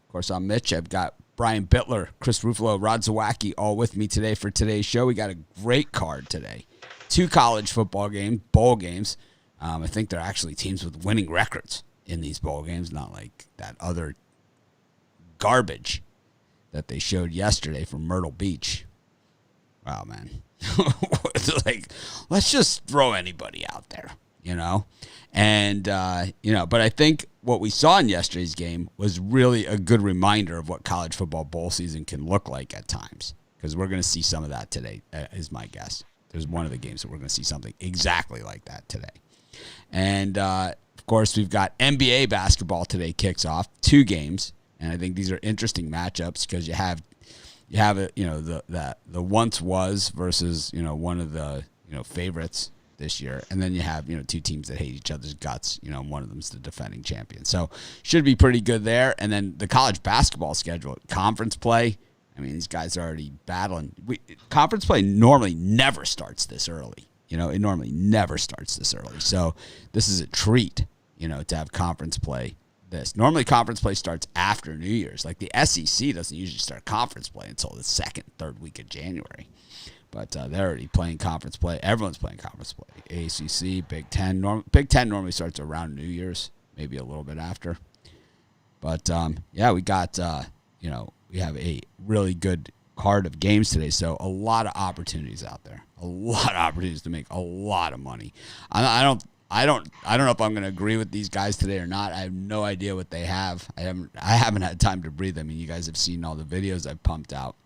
Of course, I'm Mitch. I've got Brian Butler, Chris Ruffalo, Rod Zawacki all with me today for today's show. We got a great card today. 2 college football games, bowl games. I think they're actually teams with winning records in these bowl games, not like that other garbage that they showed yesterday from Myrtle Beach. Wow, man. Like, let's just throw anybody out there, you know? And, but I think what we saw in yesterday's game was really a good reminder of what college football bowl season can look like at times, because we're going to see some of that today, is my guess. There's one of the games that we're going to see something exactly like that today. And, of course, we've got NBA basketball today kicks off, 2 games. And I think these are interesting matchups because you have it, the once was versus, one of the, favorites this year. And then you have, 2 teams that hate each other's guts. One of them's the defending champion. So should be pretty good there. And then the college basketball schedule, conference play. I mean, these guys are already battling. Conference play normally never starts this early. It normally never starts this early. So this is a treat, to have conference play. Normally conference play starts after New Year's. Like the SEC doesn't usually start conference play until the 2nd, 3rd week of January. But they're already playing conference play. Everyone's playing conference play. ACC, Big Ten. Big Ten normally starts around New Year's, maybe a little bit after. But, we got, we have a really good card of games today. So a lot of opportunities out there. A lot of opportunities to make a lot of money. I don't know if I'm going to agree with these guys today or not. I have no idea what they have. I haven't had time to breathe. I mean, you guys have seen all the videos I've pumped out.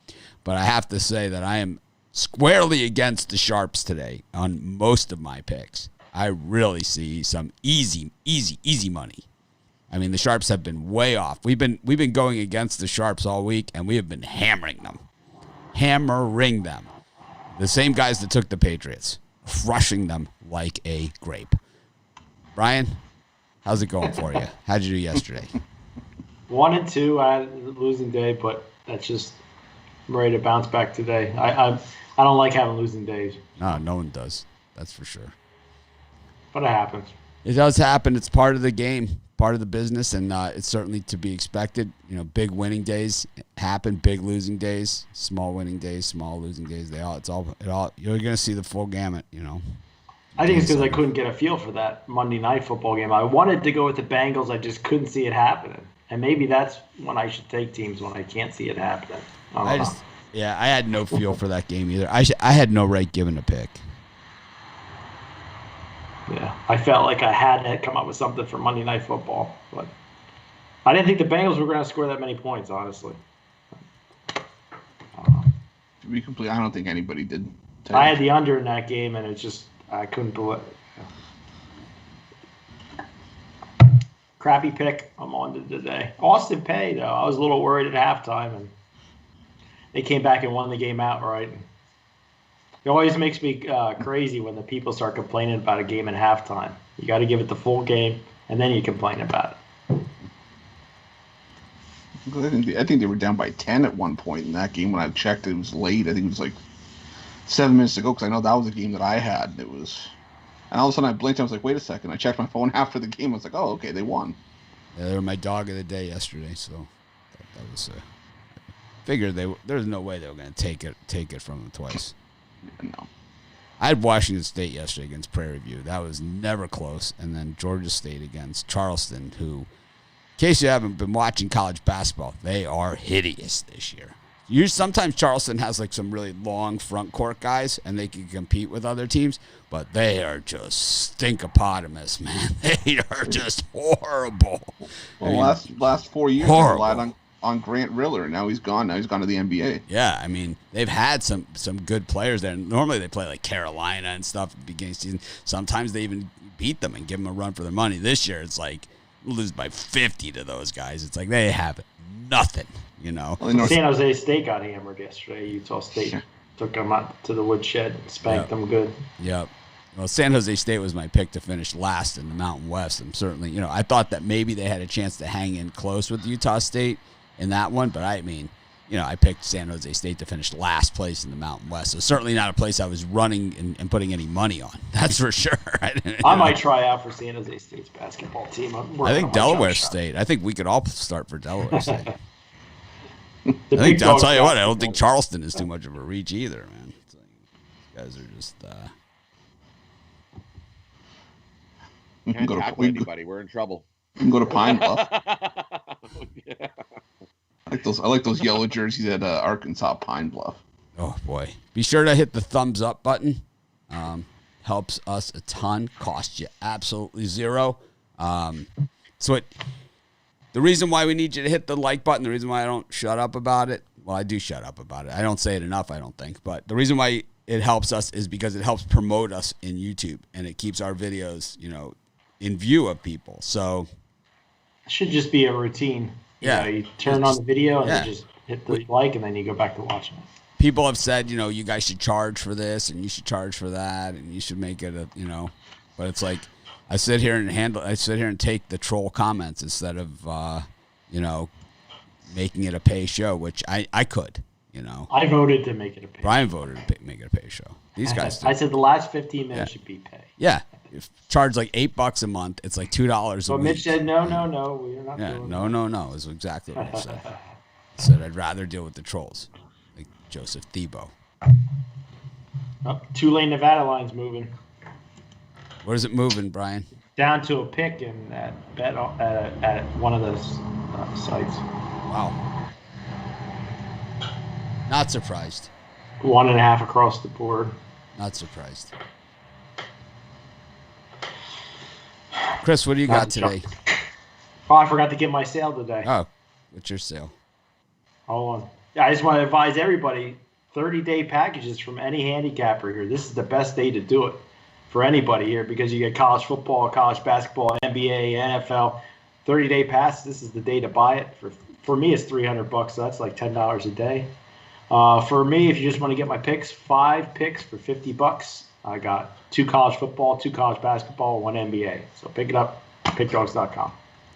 But I have to say that I am squarely against the Sharps today on most of my picks. I really see some easy money. I mean, the Sharps have been way off. We've been going against the Sharps all week, and we have been hammering them. The same guys that took the Patriots, crushing them like a grape. Brian, how's it going for you? How'd you do yesterday? 1-2. I had a losing day, but that's just I'm ready to bounce back today. I don't like having losing days. No one does. That's for sure. But it happens. It does happen. It's part of the game, part of the business, and it's certainly to be expected. Big winning days happen, big losing days, small winning days, small losing days. It's all. You're going to see the full gamut. I think it's because I couldn't get a feel for that Monday night football game. I wanted to go with the Bengals. I just couldn't see it happening. And maybe that's when I should take teams, when I can't see it happening. I had no feel for that game either. I had no right giving a pick. Yeah, I felt like I had to come up with something for Monday Night Football, but I didn't think the Bengals were going to score that many points, honestly. To be complete, I don't think anybody did. I had the under in that game, and it's just I couldn't believe it. Crappy pick. I'm on to today. Austin Peay, though. I was a little worried at halftime, and they came back and won the game outright. It always makes me crazy when the people start complaining about a game at halftime. You got to give it the full game, and then you complain about it. I think they were down by 10 at one point in that game. When I checked, it was late. I think it was like 7 minutes to go, because I know that was a game that I had. And all of a sudden I blinked. I was like, wait a second. I checked my phone after the game. I was like, oh, okay, they won. Yeah, they were my dog of the day yesterday, so that was figured there's no way they were going to take it from them twice. No. I had Washington State yesterday against Prairie View. That was never close. And then Georgia State against Charleston, who, in case you haven't been watching college basketball, they are hideous this year. Sometimes Charleston has like some really long front court guys, and they can compete with other teams, but they are just stinkopotamus, man. They are just horrible. Well, last 4 years, they relied on Grant Riller. Now he's gone. Now he's gone to the NBA. Yeah, I mean, they've had some good players there. Normally they play like Carolina and stuff at the beginning of the season. Sometimes they even beat them and give them a run for their money. This year it's like lose by 50 to those guys. It's like they have nothing, Well, San Jose State got hammered yesterday. Utah State took them out to the woodshed, spanked them good. Yep. Well, San Jose State was my pick to finish last in the Mountain West. And certainly, I thought that maybe they had a chance to hang in close with Utah State in that one, but I mean, I picked San Jose State to finish last place in the Mountain West, so certainly not a place I was running and putting any money on. That's for sure. I might try out for San Jose State's basketball team. I think Delaware State. I think we could all start for Delaware State. I'll tell you what. I don't think Charleston is too much of a reach either, man. It's like, these guys are just. Can't tackle anybody. We're in trouble. We can go to Pine Bluff. Yeah. I like those yellow jerseys at Arkansas Pine Bluff. Oh boy! Be sure to hit the thumbs up button. Helps us a ton. Costs you absolutely zero. The reason why we need you to hit the like button, the reason why I don't shut up about it. Well, I do shut up about it. I don't say it enough, I don't think. But the reason why it helps us is because it helps promote us in YouTube, and it keeps our videos, in view of people. So it should just be a routine. You turn on the video and then just hit the like, and then you go back to watching it. People have said, you guys should charge for this, and you should charge for that, and you should make it but it's like I sit here and take the troll comments instead of making it a pay show, which I could. I voted to make it a pay. Brian voted to make it a pay show. These guys did. I said the last 15 minutes should be pay. Yeah. Charge like $8 a month. It's like $2 a week. But Mitch said, no, we're not doing that. No, is exactly what I said. I said I'd rather deal with the trolls, like Joseph Thibault. Tulane, Nevada line's moving. Where's it moving, Brian? Down to a pick at one of those sites. Wow. Not surprised. 1.5 across the board. Not surprised. Chris, what do you got today? Oh, I forgot to get my sale today. Oh, what's your sale? Hold on. Yeah, I just want to advise everybody, 30-day packages from any handicapper here. This is the best day to do it for anybody here because you get college football, college basketball, NBA, NFL, 30-day pass. This is the day to buy it. For me, it's $300, so that's like $10 a day. For me, if you just want to get my picks, 5 picks for $50. I got 2 college football, 2 college basketball, 1 NBA. So pick it up, pickdogs.com.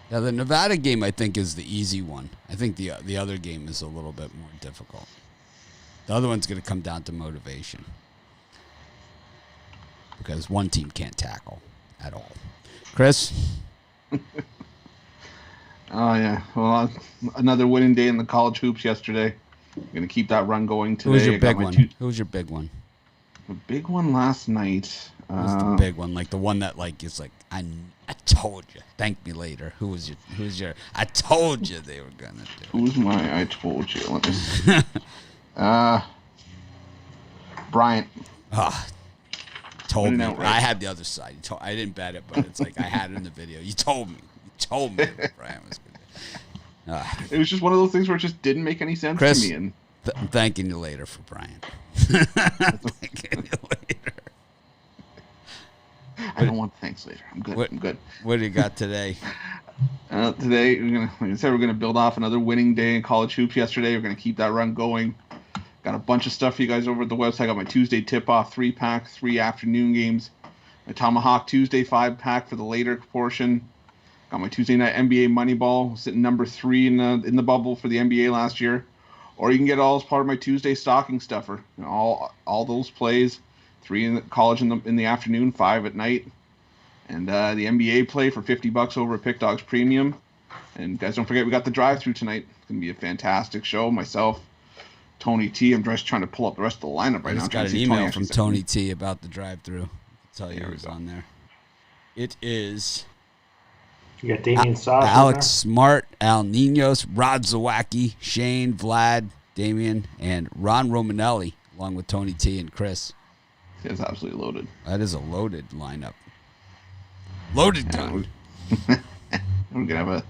Yeah, the Nevada game, I think, is the easy one. I think the other game is a little bit more difficult. The other one's going to come down to motivation because one team can't tackle at all. Chris? Oh, yeah. Well, another winning day in the college hoops yesterday. I'm going to keep that run going today. Who was your big one? Who was your big one? The big one last night. Who's the big one? Like the one that is like, I told you. Thank me later. Who's your? I told you they were gonna do. Who's my? I told you. Let me. Bryant. Told me. Right. I had the other side. I didn't bet it, but it's like I had it in the video. You told me. You told me that Bryant was good. It was just one of those things where it just didn't make any sense Chris, to me. And I'm thanking you later for Bryant. Thanking you later. I don't want thanks later. I'm good. I'm good. What do you got today? Today we're gonna build off another winning day in college hoops. Yesterday we're gonna keep that run going. Got a bunch of stuff for you guys over at the website. I got my Tuesday tip-off 3-pack, 3 afternoon games. My Tomahawk Tuesday 5-pack for the later portion. Got my Tuesday night NBA Moneyball, sitting number 3 in the bubble for the NBA last year. Or you can get it all as part of my Tuesday stocking stuffer. All those plays, 3 in the college in the afternoon, 5 at night. And the NBA play for $50 over at Pick Dogs Premium. And guys, don't forget, we got the drive-thru tonight. It's going to be a fantastic show. Myself, Tony T. I'm just trying to pull up the rest of the lineup right now. I just got an email from Tony T. about the drive-thru. I'll tell you who's on there. It is... You got Damian Sauce. Alex Smart, Al Ninos, Rod Zawacki, Shane, Vlad, Damian, and Ron Romanelli, along with Tony T and Chris. It's absolutely loaded. That is a loaded lineup. Loaded gun. We're gonna have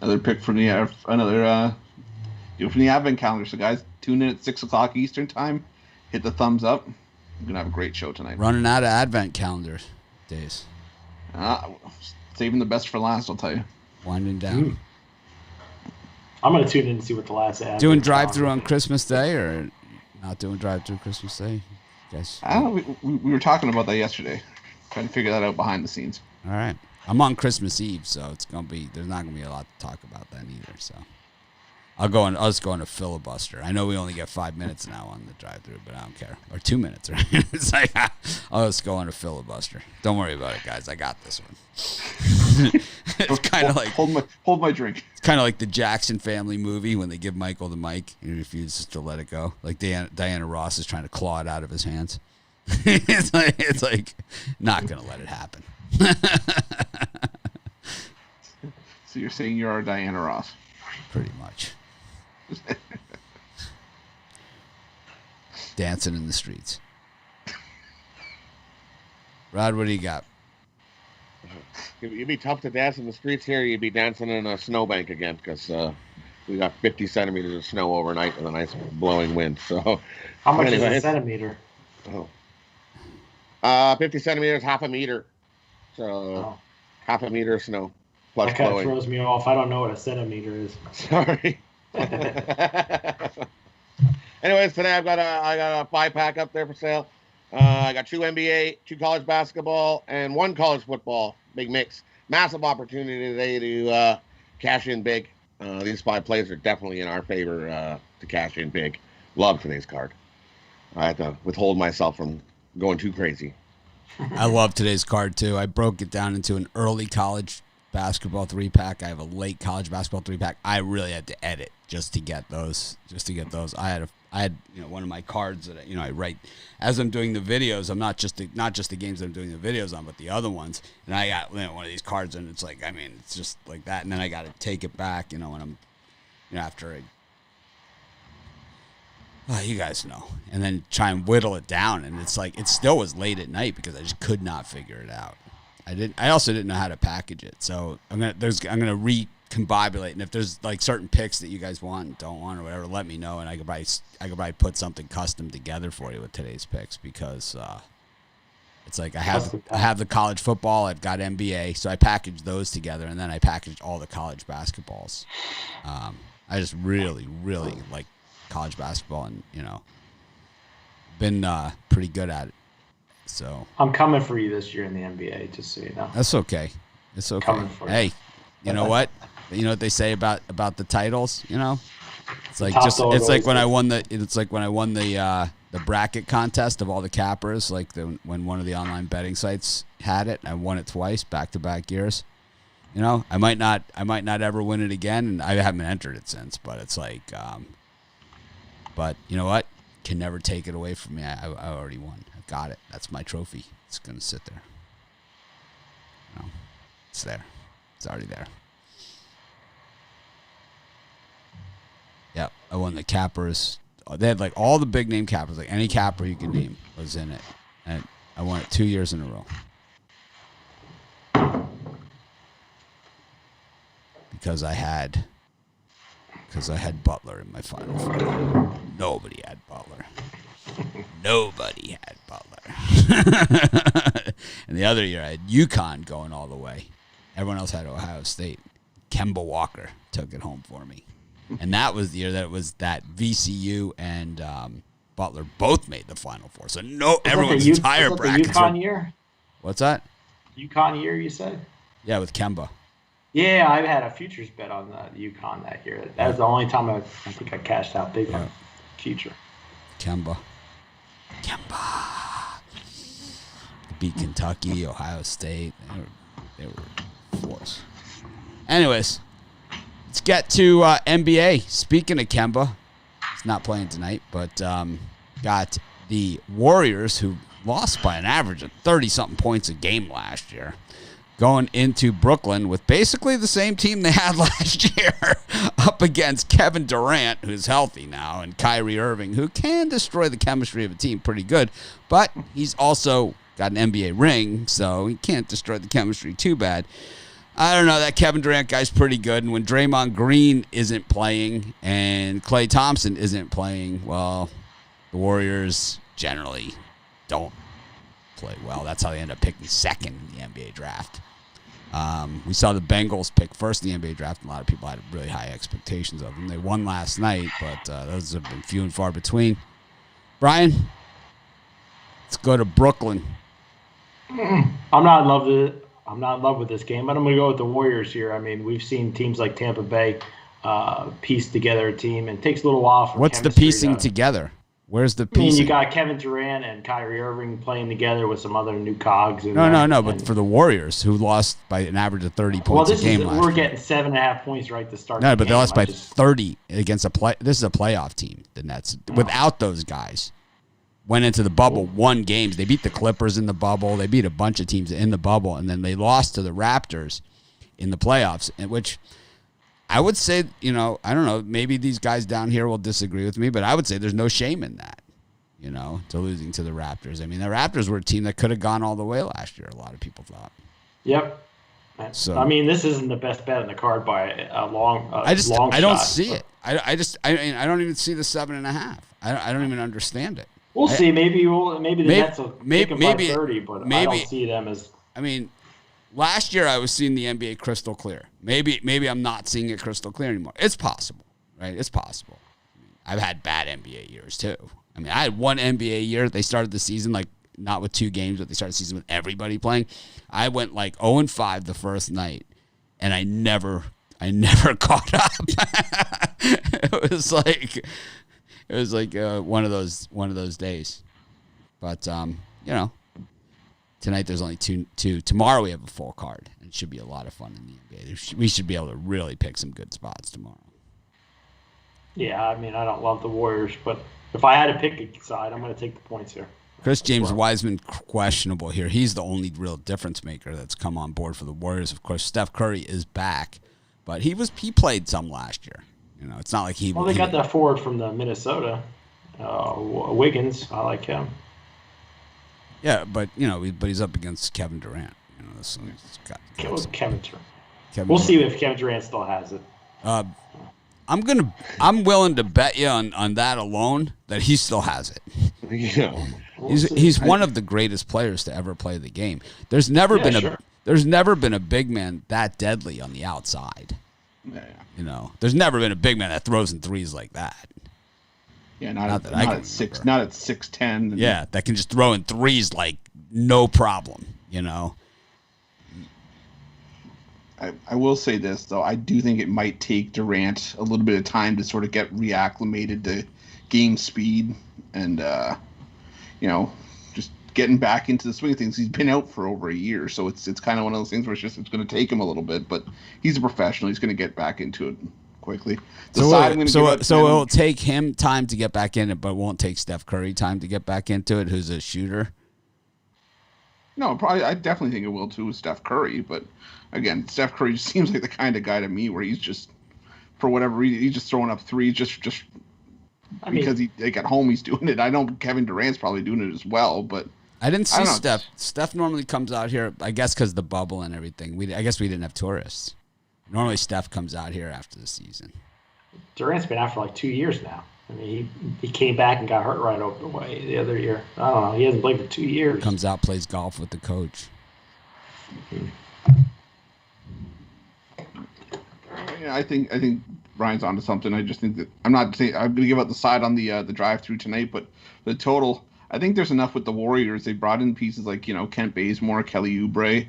another pick from the from the advent calendar. So guys, tune in at 6:00 Eastern time. Hit the thumbs up. We're gonna have a great show tonight. Running out of advent calendar days. Saving the best for last, I'll tell you. Winding down. I'm going to tune in and see what the last ad. Doing drive-thru on Christmas Day or not doing drive-thru Christmas Day? Guys. We were talking about that yesterday. Trying to figure that out behind the scenes. All right. I'm on Christmas Eve, so there's not going to be a lot to talk about then either. So I'll just go on a filibuster. I know we only get 5 minutes now on the drive-thru, but I don't care. Or 2 minutes, right? It's like I'll just go on a filibuster. Don't worry about it, guys. I got this one. It's kind of like hold my drink. It's kind of like the Jackson Family movie when they give Michael the mic and he refuses to let it go. Like Diana Ross is trying to claw it out of his hands. It's like not gonna let it happen. So you're saying you're our Diana Ross? Pretty much. Dancing in the streets. Rod, what do you got? It'd be tough to dance in the streets here. You'd be dancing in a snowbank again because we got 50 centimeters of snow overnight with a nice blowing wind. So, how much is a centimeter? 50 centimeters, half a meter. So, half a meter of snow plus that kind blowing. of throws me off. I don't know what a centimeter is. Sorry. Anyways, today I got a 5-pack up there for sale. I got 2 NBA, 2 college basketball, and 1 college football. Big mix. Massive opportunity today to cash in big. These 5 plays are definitely in our favor to cash in big. Love today's card. I have to withhold myself from going too crazy. I love today's card, too. I broke it down into an early college basketball 3-pack. I have a late college basketball 3-pack. I really had to edit just to get those. I had one of my cards that I write as I'm doing the videos. I'm not just the games that I'm doing the videos on, but the other ones. And I got one of these cards, and it's like, it's just like that. And then I got to take it back, when I'm, after you guys know, and then try and whittle it down. And it's like it still was late at night because I just could not figure it out. I also didn't know how to package it, so I'm gonna recombobulate, and if there's like certain picks that you guys want and don't want or whatever, let me know, and I could probably put something custom together for you with today's picks because it's like I have the college football, I've got NBA, so I packaged those together, and then I packaged all the college basketballs. I just really like college basketball, and been pretty good at it. So I'm coming for you this year in the NBA, just so you know. That's okay. It's okay. Coming for you. Hey, you know what? You know what they say about the titles? It's like when I won the bracket contest of all the cappers, like when one of the online betting sites had it. I won it twice, back-to-back years. I might not ever win it again, and I haven't entered it since. But it's like, but you know what? Can never take it away from me. I already won. I've got it. That's my trophy. It's gonna sit there. It's there. It's already there. Yeah, I won the cappers. They had like all the big name cappers, like any capper you can name was in it, and I won it 2 years in a row. Because I had Butler in my Final Four. Nobody had Butler. And the other year I had UConn going all the way. Everyone else had Ohio State. Kemba Walker took it home for me. And that was the year that it was that VCU and Butler both made the Final Four. So everyone's entire bracket. The UConn year? What's that? UConn year, you said? Yeah, with Kemba. Yeah, I had a futures bet on the UConn that year. That was the only time I think I cashed out big on future. Kemba. Beat Kentucky, Ohio State. They were force. Anyways, let's get to NBA. Speaking of Kemba, he's not playing tonight, but got the Warriors, who lost by an average of 30-something points a game last year, going into Brooklyn with basically the same team they had last year up against Kevin Durant, who's healthy now, and Kyrie Irving, who can destroy the chemistry of a team pretty good, but he's also got an NBA ring, so he can't destroy the chemistry too bad. I don't know. That Kevin Durant guy's pretty good, and when Draymond Green isn't playing and Klay Thompson isn't playing, well, the Warriors generally don't play well. That's how they end up picking second in the NBA draft. We saw the Bengals pick first in the NBA draft, and a lot of people had really high expectations of them. They won last night, but those have been few and far between. Brian, let's go to Brooklyn. I'm not in love with this game, but I'm going to go with the Warriors here. I mean, we've seen teams like Tampa Bay piece together a team, and it takes a little while for What's the piecing together? Where's the I mean, piece? you got Kevin Durant and Kyrie Irving playing together with some other new cogs. No. But for the Warriors, who lost by an average of 30 points a game last year. We're getting 7.5 points right to start. No, but they lost by 30 against This is a playoff team. The Nets, without those guys, went into the bubble, won games. They beat the Clippers in the bubble. They beat a bunch of teams in the bubble, and then they lost to the Raptors in the playoffs, in which I would say, I don't know, maybe these guys down here will disagree with me, but I would say there's no shame in that, to losing to the Raptors. I mean, the Raptors were a team that could have gone all the way last year, a lot of people thought. Yep. So, I mean, this isn't the best bet in the card by a long I don't see so. it. I don't even see the 7.5. I don't even understand it. We'll see. Maybe the Nets will take them by 30, but I don't see them as. I mean, last year I was seeing the NBA crystal clear. Maybe I'm not seeing it crystal clear anymore. It's possible, right? It's possible. I've had bad NBA years too. I mean, I had one NBA year. They started the season not with 2 games, but they started the season with everybody playing. I went 0-5 the first night, and I never caught up. It was like one of those days. But tonight there's only two. Tomorrow we have a full card, and it should be a lot of fun in the NBA. We should be able to really pick some good spots tomorrow. Yeah, I mean, I don't love the Warriors, but if I had to pick a side, I'm going to take the points here. Chris James Wiseman questionable here. He's the only real difference maker that's come on board for the Warriors. Of course, Steph Curry is back, but he played some last year. It's not like he. Well, they got that forward from the Minnesota, Wiggins. I like him. Yeah, but he's up against Kevin Durant. Kevin Durant. We'll see if Kevin Durant still has it. I'm willing to bet you on that alone that he still has it. Yeah. He's one of the greatest players to ever play the game. There's never been a big man that deadly on the outside. Yeah. There's never been a big man that throws in threes like that. Yeah, not at 6'10". Yeah, that can just throw in threes like no problem. I will say this though, I do think it might take Durant a little bit of time to sort of get reacclimated to game speed and just getting back into the swing of things. He's been out for over a year, so it's kind of one of those things where it's going to take him a little bit, but he's a professional. He's going to get back into it quickly. So it'll take him time to get back in it, but won't take Steph Curry time to get back into it, who's a shooter? No, probably. I definitely think it will too with Steph Curry, but again, Steph Curry just seems like the kind of guy to me where he's just, for whatever reason, he's just throwing up threes because he at home he's doing it. I know Kevin Durant's probably doing it as well, but I didn't see Steph. Steph normally comes out here, I guess, because the bubble and everything. I guess we didn't have tourists. Normally, Steph comes out here after the season. Durant's been out for 2 years now. I mean, he came back and got hurt right over the way the other year. I don't know. He hasn't played for 2 years. Comes out, plays golf with the coach. Yeah, I think Brian's onto something. I just think that I'm not saying I'm going to give out the side on the drive-through tonight, but the total, I think there's enough with the Warriors. They brought in pieces like Kent Bazemore, Kelly Oubre.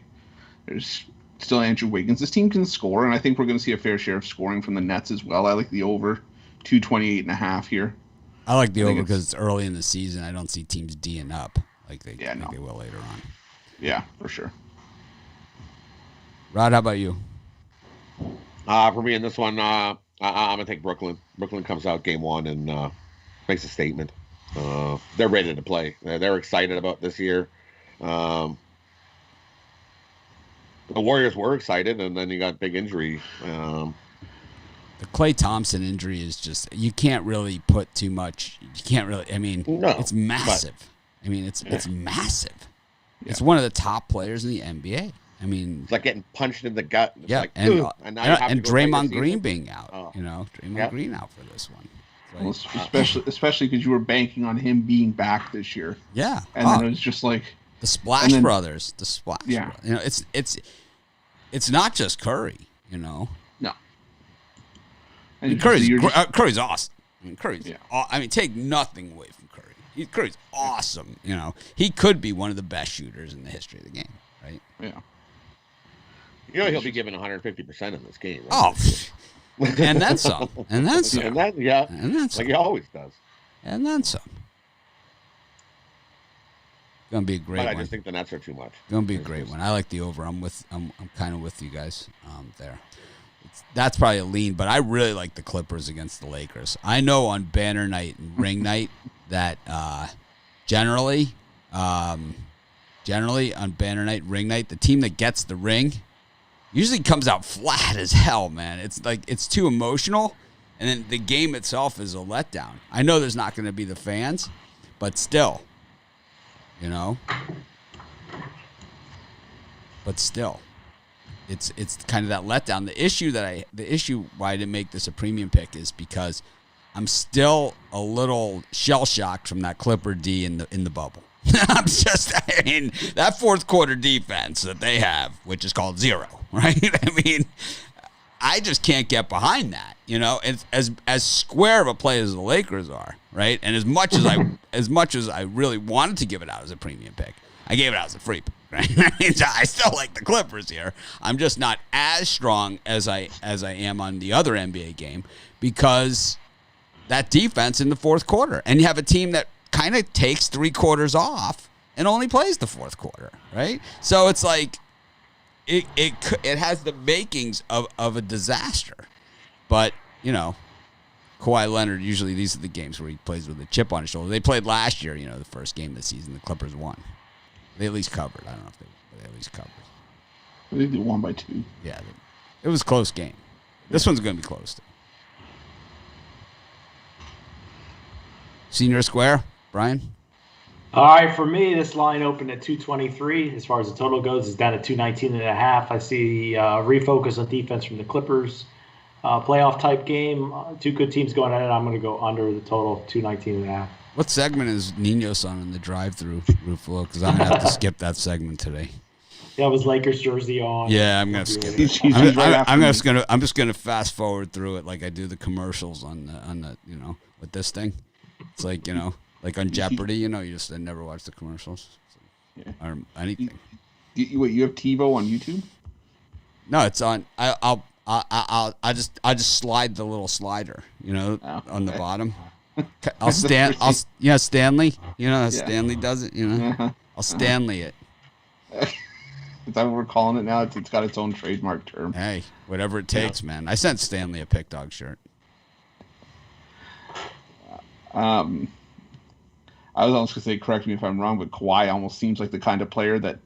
There's still Andrew Wiggins. This team can score, and I think we're going to see a fair share of scoring from the Nets as well. I like the over 228.5 here. I like the over because it's early in the season. I don't see teams D'ing up like they will later on. Yeah, for sure. Rod, how about you? For me in this one, I'm going to take Brooklyn. Brooklyn comes out game 1 and makes a statement. They're ready to play. They're excited about this year. The Warriors were excited, and then you got big injury. The Klay Thompson injury is just, you can't really put too much. You can't really, it's massive. It's massive. Yeah. It's one of the top players in the NBA. It's like getting punched in the gut. It's and Draymond Green being out. Draymond Green out for this one. Especially because you were banking on him being back this year. Yeah, and then it was just like the Splash Brothers. The Splash. Yeah, Brothers. It's not just Curry. No. And Curry's awesome. Take nothing away from Curry. Curry's awesome. He could be one of the best shooters in the history of the game. Right. Yeah. He'll be given 150% in this game. Right? Oh, and then some. And then some. And then some. Like he always does. And then some. Gonna be a great But one. I just think the Nets are too much. Gonna be a great one. I like the over. I'm kind of with you guys there. That's probably a lean, but I really like the Clippers against the Lakers. I know on banner night and ring night that generally on banner night, ring night, the team that gets the ring usually comes out flat as hell, man. It's like it's too emotional, and then the game itself is a letdown. I know there's not going to be the fans, but still, you know. But still, it's kind of that letdown. The issue why I didn't make this a premium pick is because I'm still a little shell shocked from that Clipper D in the bubble. That fourth quarter defense that they have, which is called zero, right? I mean, I just can't get behind that, you know. It's as square of a play as the Lakers are, right? And as much as I really wanted to give it out as a premium pick, I gave it out as a free pick, right? I still like the Clippers here. I'm just not as strong as I am on the other NBA game because that defense in the fourth quarter, and you have a team that kind of takes 3 quarters off and only plays the fourth quarter, right? So it's like it has the makings of a disaster. But, you know, Kawhi Leonard, usually these are the games where he plays with a chip on his shoulder. They played last year, you know, the first game of the season. The Clippers won. They at least covered. I don't know if they at least covered. I think they won by 2. Yeah, it was a close game. This one's going to be close, too. Senior Square, Brian? All right, for me, this line opened at 223. As far as the total goes, it's down to 219.5. I see refocus on defense from the Clippers. Playoff type game. 2 good teams going at it. I'm going to go under the total of 219.5. What segment is Ninos on in the drive-through, Rufalo? Because I'm going to have to skip that segment today. Yeah, it was Lakers jersey on. Yeah, I'm going to skip it. I'm just gonna fast forward through it like I do the commercials on the you know, with this thing. It's like, you know, like on Jeopardy, you know, I never watch the commercials or anything. Wait, you have TiVo on YouTube? No, it's on. I just slide the little slider, you know, on the bottom. Stanley. You know how Stanley does it. You know, I'll Stanley it. Is that what we're calling it now? It's got its own trademark term. Hey, whatever it takes, man. I sent Stanley a Pick Dog shirt. I was almost going to say, correct me if I'm wrong, but Kawhi almost seems like the kind of player that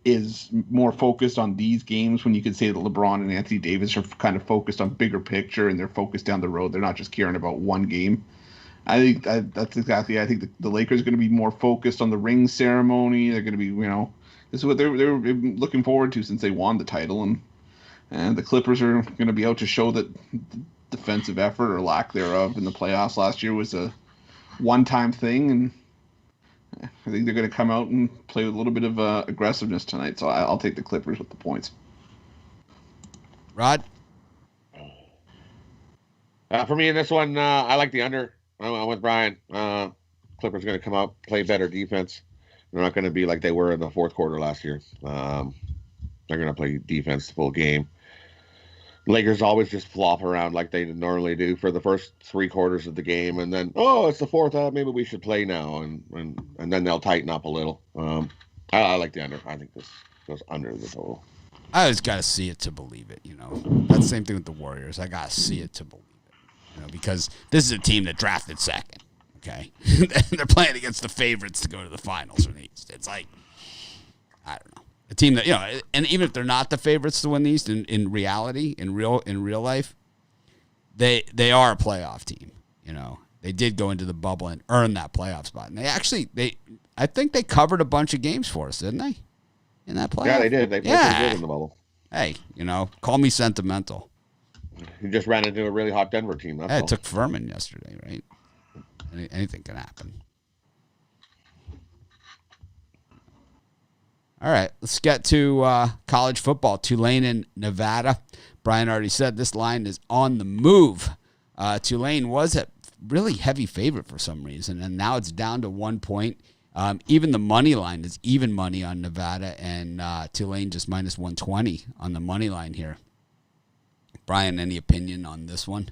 is more focused on these games when you could say that LeBron and Anthony Davis are kind of focused on bigger picture and they're focused down the road. They're not just caring about one game. I think that's exactly. I think the Lakers are going to be more focused on the ring ceremony. They're going to be, you know, this is what they're looking forward to since they won the title, and the Clippers are going to be out to show that defensive effort or lack thereof in the playoffs last year was a one-time thing, and I think they're going to come out and play with a little bit of aggressiveness tonight. So I'll take the Clippers with the points. Rod? For me in this one, I like the under. I'm with Brian. Clippers are going to come out, play better defense. They're not going to be like they were in the fourth quarter last year. They're going to play defense the full game. Lakers always just flop around like they normally do for the first 3 quarters of the game, and then it's the fourth. Maybe we should play now, and then they'll tighten up a little. I like the under. I think this goes under the total. I just got to see it to believe it. You know, that's the same thing with the Warriors. I got to see it to believe it. You know, because this is a team that drafted second. Okay, they're playing against the favorites to go to the finals from the East. It's like, I don't know. A team that, you know, and even if they're not the favorites to win the East, in reality, in real life, they are a playoff team. You know, they did go into the bubble and earn that playoff spot, and I think they covered a bunch of games for us, didn't they? In that playoff, yeah, they did. They played pretty good in the bubble. Hey, you know, call me sentimental. You just ran into a really hot Denver team. That's all. It took Furman yesterday, right? Anything can happen. All right, let's get to college football. Tulane and Nevada. Brian already said this line is on the move. Tulane was a really heavy favorite for some reason, and now it's down to 1 point. Even the money line is even money on Nevada, and Tulane just minus 120 on the money line here. Brian, any opinion on this one?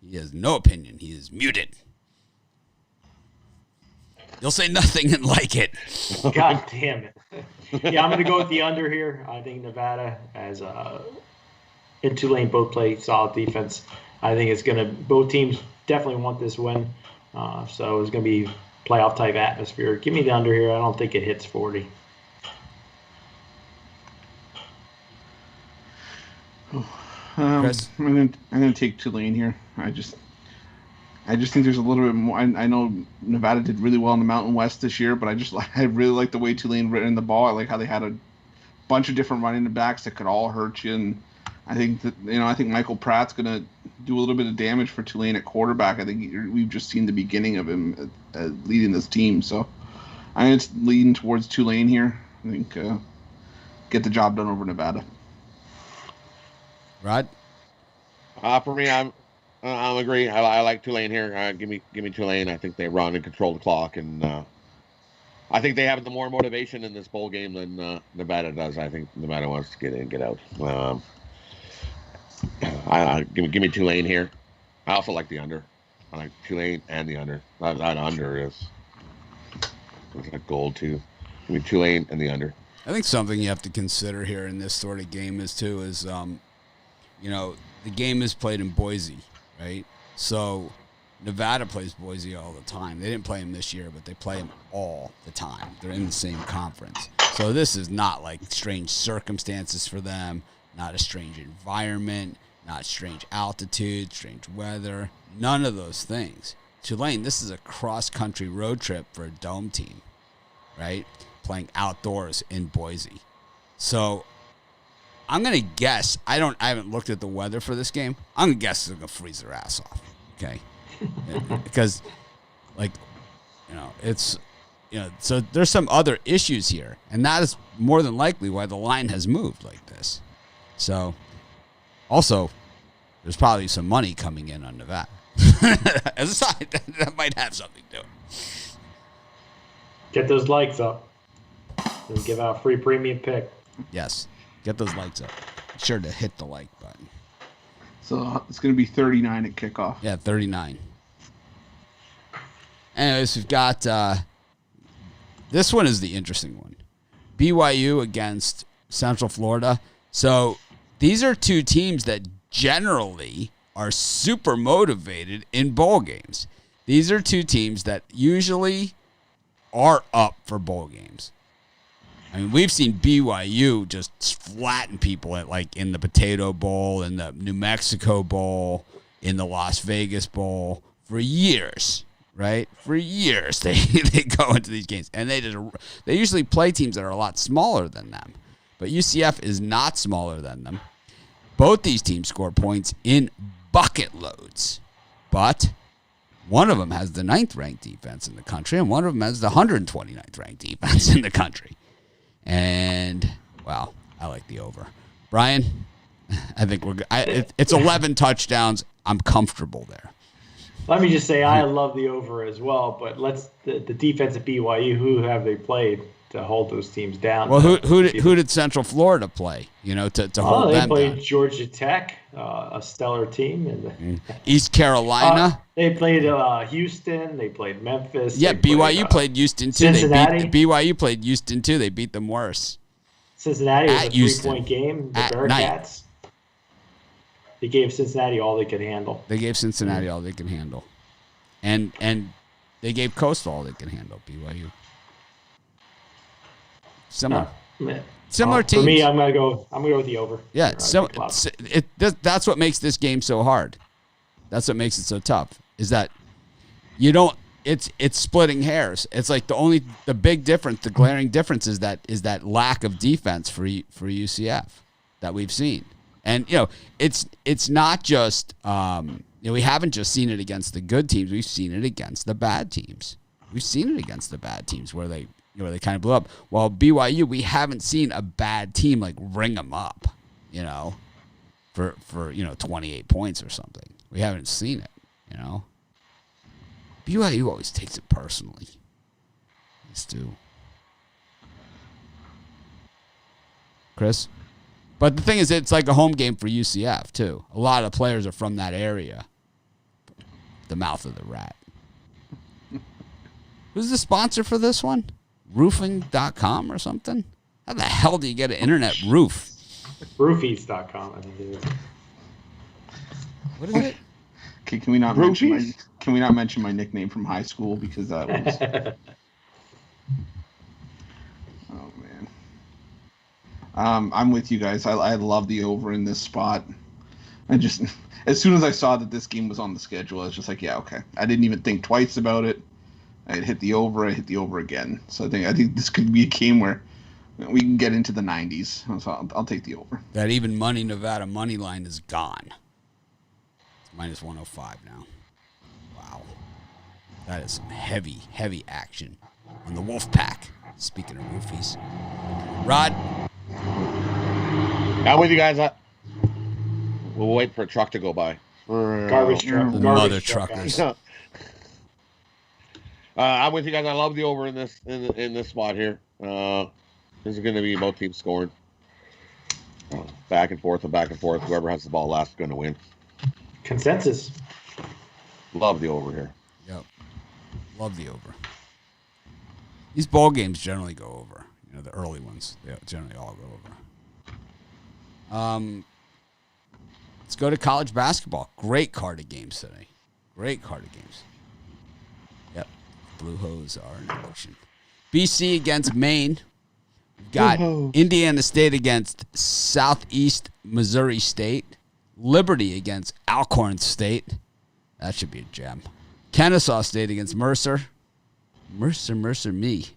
He has no opinion. He is muted. You'll say nothing and like it. God damn it. Yeah, I'm going to go with the under here. I think Nevada and Tulane both play solid defense. I think it's going to – both teams definitely want this win. So it's going to be playoff-type atmosphere. Give me the under here. I don't think it hits 40. Chris? I'm gonna take Tulane here. I just think there's a little bit more. I know Nevada did really well in the Mountain West this year, but I really like the way Tulane ran the ball. I like how they had a bunch of different running backs that could all hurt you, and I think that I think Michael Pratt's gonna do a little bit of damage for Tulane at quarterback. I think we've just seen the beginning of him leading this team, so I'm leaning towards Tulane here. I think get the job done over Nevada. Rod? For me, I'm agree. I like Tulane here. Give me Tulane. I think they run and control the clock, and I think they have the more motivation in this bowl game than Nevada does. I think Nevada wants to get in, get out. Give me Tulane here. I also like the under. I like Tulane and the under. That under is like gold too. Give me Tulane and the under. I think something you have to consider here in this sort of game is the game is played in Boise, right? So Nevada plays Boise all the time. They didn't play them this year, but they play them all the time. They're in the same conference. So this is not like strange circumstances for them, not a strange environment, not strange altitude, strange weather, none of those things. Tulane, this is a cross-country road trip for a dome team, right? Playing outdoors in Boise. So I'm going to guess, I haven't looked at the weather for this game. I'm going to guess they're going to freeze their ass off, okay? Because, so there's some other issues here, and that is more than likely why the line has moved like this. So, also, there's probably some money coming in on Nevada. As a side, that might have something to it. Get those likes up and give out a free premium pick. Yes. Get those likes up. Be sure to hit the like button. So it's going to be 39 at kickoff. Yeah, 39. Anyways, we've got this one is the interesting one. BYU against Central Florida. So these are two teams that generally are super motivated in bowl games. These are two teams that usually are up for bowl games. I mean, we've seen BYU just flatten people in the Potato Bowl, in the New Mexico Bowl, in the Las Vegas Bowl for years, right? For years they go into these games, and they usually play teams that are a lot smaller than them. But UCF is not smaller than them. Both these teams score points in bucket loads, but one of them has the 9th ranked defense in the country, and one of them has the 129th ranked defense in the country. And, well, I like the over. Brian, I think it's 11 touchdowns. I'm comfortable there. Let me just say I love the over as well, but the defense at BYU, who have they played to hold those teams down? Well, who did Central Florida play, to hold them down? They played Georgia Tech, a stellar team. And East Carolina. They played Houston. They played Memphis. Yeah, BYU played Houston, too. Cincinnati. BYU played Houston, too. They beat them worse. Cincinnati was at a Houston. 3-point game. The At Bearcats. night. They gave Cincinnati all they could handle. They gave Cincinnati all they could handle. And they gave Coastal all they could handle, BYU. Similar teams. For me, I'm gonna go with the over. Yeah, that's what makes this game so hard. That's what makes it so tough. Is that you don't. It's splitting hairs. It's like the big difference, the glaring difference is that lack of defense for UCF that we've seen, and it's not just we haven't just seen it against the good teams. We've seen it against the bad teams. We've seen it against the bad teams where they kind of blew up. While BYU, we haven't seen a bad team ring them up, for 28 points or something. We haven't seen it, BYU always takes it personally. These do. Chris? But the thing is, it's like a home game for UCF, too. A lot of players are from that area. The mouth of the rat. Who's the sponsor for this one? Roofing.com or something? How the hell do you get an internet roof? Roofies.com, I think it is. What is it? Okay, can we not mention my nickname from high school because that was oh man. I'm with you guys. I love the over in this spot. I just as soon as I saw that this game was on the schedule, I was just like, yeah, okay. I didn't even think twice about it. I hit the over. I hit the over again. So I think this could be a game where we can get into the 90s. So I'll take the over. That even money Nevada money line is gone. It's minus 105 now. Wow. That is some heavy, heavy action on the Wolfpack. Speaking of roofies. Rod? I'm with you guys. We'll wait for a truck to go by. Garbage truck. Mother truckers. I'm with you guys. I love the over in this spot here. This is going to be both teams scoring. Back and forth and back and forth. Whoever has the ball last is going to win. Consensus. Love the over here. Yep. Love the over. These ball games generally go over. You know, the early ones, they generally all go over. Let's go to college basketball. Great card of games today. Great card of games. Yep. Blue Hose are in action. BC against Maine. We've got Indiana State against Southeast Missouri State. Liberty against Alcorn State. That should be a gem. Kennesaw State against Mercer. Mercer me.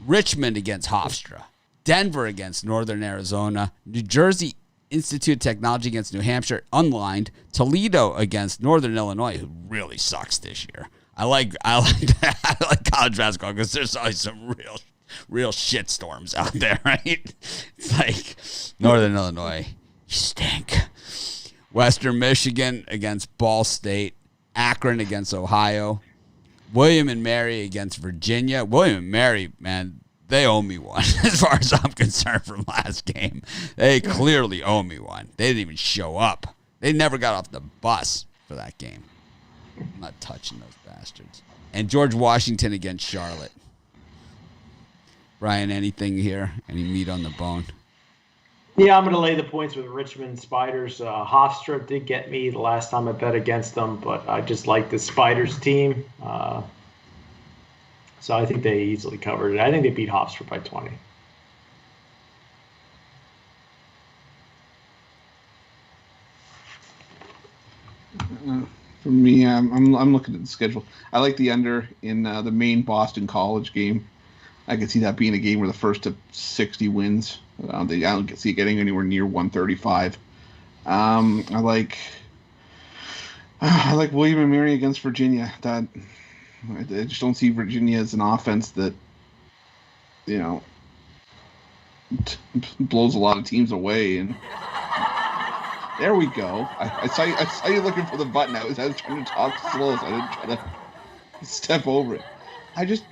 Richmond against Hofstra. Denver against Northern Arizona. New Jersey Institute of Technology against New Hampshire, unlined. Toledo against Northern Illinois, who really sucks this year. I like college basketball because there's always some real shit storms out there, right? It's like Northern Illinois, you stink. Western Michigan against Ball State. Akron against Ohio. William and Mary against Virginia. William and Mary, man, they owe me one as far as I'm concerned from last game. They clearly owe me one. They didn't even show up. They never got off the bus for that game. I'm not touching those bastards. And George Washington against Charlotte. Brian, anything here? Any meat on the bone? Yeah, I'm going to lay the points with Richmond Spiders. Hofstra did get me the last time I bet against them, but I just like the Spiders team. So I think they easily covered it. I think they beat Hofstra by 20. For me, I'm looking at the schedule. I like the under in the Maine Boston College game. I could see that being a game where the first to 60 wins. I don't see it getting anywhere near 135. I like William and Mary against Virginia. I just don't see Virginia as an offense that, you know, blows a lot of teams away. And there we go. I saw you looking for the button. I was trying to talk slow, so I didn't try to step over it. I just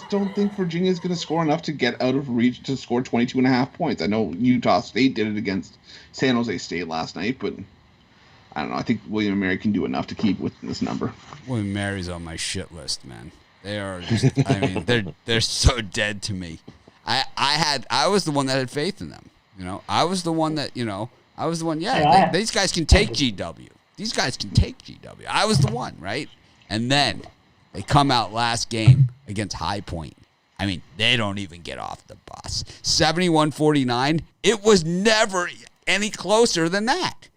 don't think Virginia's going to score enough to get out of reach to score 22.5 points. I know Utah State did it against San Jose State last night, but I don't know. I think William and Mary can do enough to keep with this number. William and Mary's on my shit list, man. They are just, I mean, they're so dead to me. I was the one that had faith in them. You know, I was the one that, these guys can take GW. These guys can take GW. I was the one, right? And then they come out last game against High Point. I mean, they don't even get off the bus. 71-49. It was never any closer than that.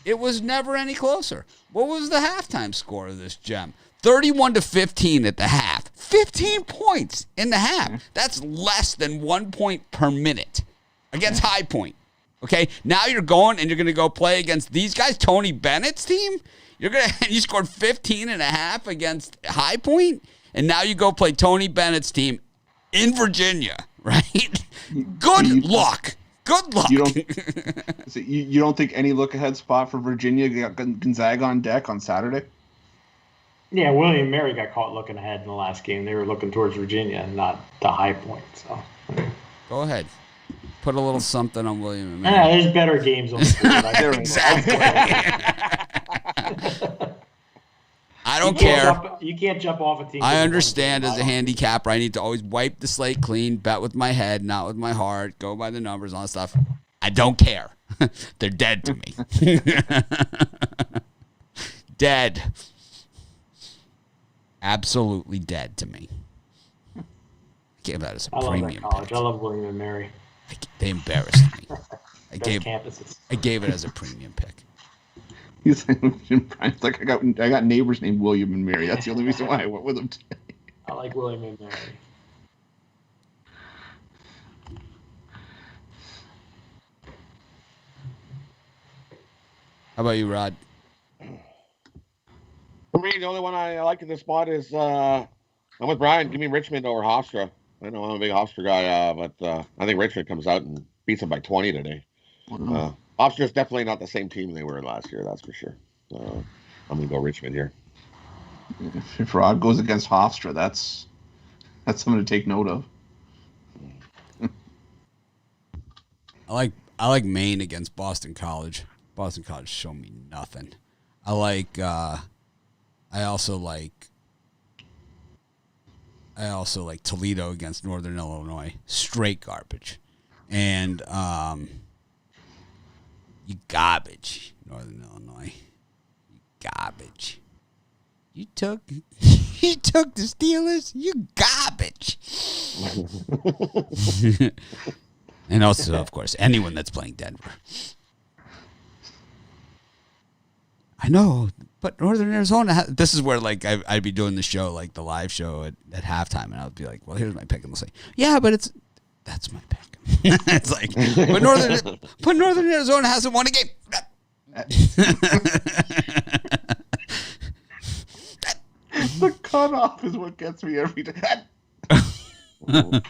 It was never any closer. What was the halftime score of this gem? 31-15 at the half. 15 points in the half. That's less than 1 point per minute against High Point. Okay, now you're going and you're going to go play against these guys, Tony Bennett's team. You scored 15 and a half against High Point, and now you go play Tony Bennett's team in Virginia, right? Good luck. Good luck. You don't think any look-ahead spot for Virginia got Gonzaga on deck on Saturday? Yeah, William and Mary got caught looking ahead in the last game. They were looking towards Virginia and not the High Point. So go ahead. Put a little something on William and Mary. Yeah, there's better games on the board. Exactly. I don't care. You can't jump off a team. I understand as a handicapper, I need to always wipe the slate clean, bet with my head, not with my heart, go by the numbers, all that stuff. I don't care. They're dead to me. Dead. Absolutely dead to me. I gave that as a premium college. pick. I love William and Mary. They embarrassed me. I gave it as a premium pick. He's like, I got neighbors named William and Mary. That's the only reason why I went with them today. I like William and Mary. How about you, Rod? For me, the only one I like in this spot is I'm with Brian. Give me Richmond over Hofstra. I know I'm a big Hofstra guy, but I think Richmond comes out and beats them by 20 today. Hofstra is definitely not the same team they were last year, that's for sure. I'm going to go Richmond here. If Rod goes against Hofstra, that's something to take note of. I like Maine against Boston College. Boston College show me nothing. I also like Toledo against Northern Illinois. Straight garbage. And you garbage, Northern Illinois. You garbage. You took the Steelers. You garbage. And also, of course, anyone that's playing Denver. I know, but Northern Arizona. This is where I'd be doing the show, like the live show at halftime, and I'd be like, "Well, here's my pick," and they'll say, "Yeah, but that's my pick." It's like, but Northern Arizona hasn't won a game. The cutoff is what gets me every day. I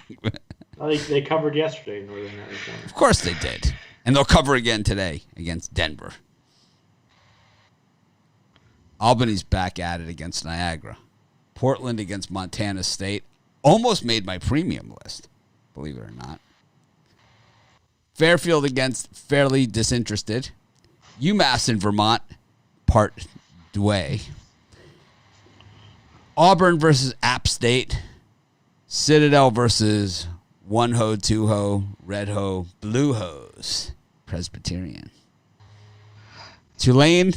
think they covered yesterday, Northern Arizona. Of course they did, and they'll cover again today against Denver. Albany's back at it against Niagara. Portland against Montana State. Almost made my premium list, believe it or not. Fairfield against Fairly Disinterested. UMass in Vermont, part way. Auburn versus App State. Citadel versus One Ho, Two Ho, Red Ho, Blue Hose. Presbyterian. Tulane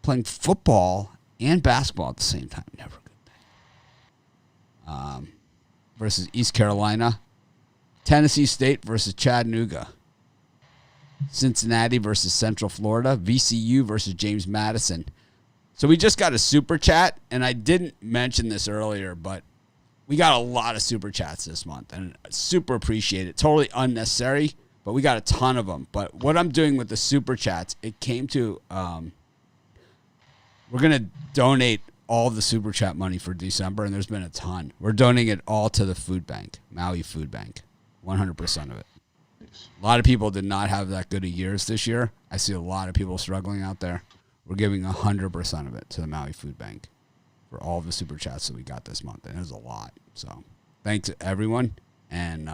playing football and basketball at the same time. Never a good thing. Versus East Carolina. Tennessee State versus Chattanooga. Cincinnati versus Central Florida. VCU versus James Madison. So we just got a super chat, and I didn't mention this earlier, but we got a lot of super chats this month, and I super appreciate it. Totally unnecessary, but we got a ton of them. But what I'm doing with the super chats, it came to... we're going to donate all the super chat money for December, and there's been a ton. We're donating it all to the food bank, Maui Food Bank, 100% of it. A lot of people did not have that good of years this year. I see a lot of people struggling out there. We're giving 100% of it to the Maui Food Bank for all the super chats that we got this month, and it was a lot. So thanks to everyone, and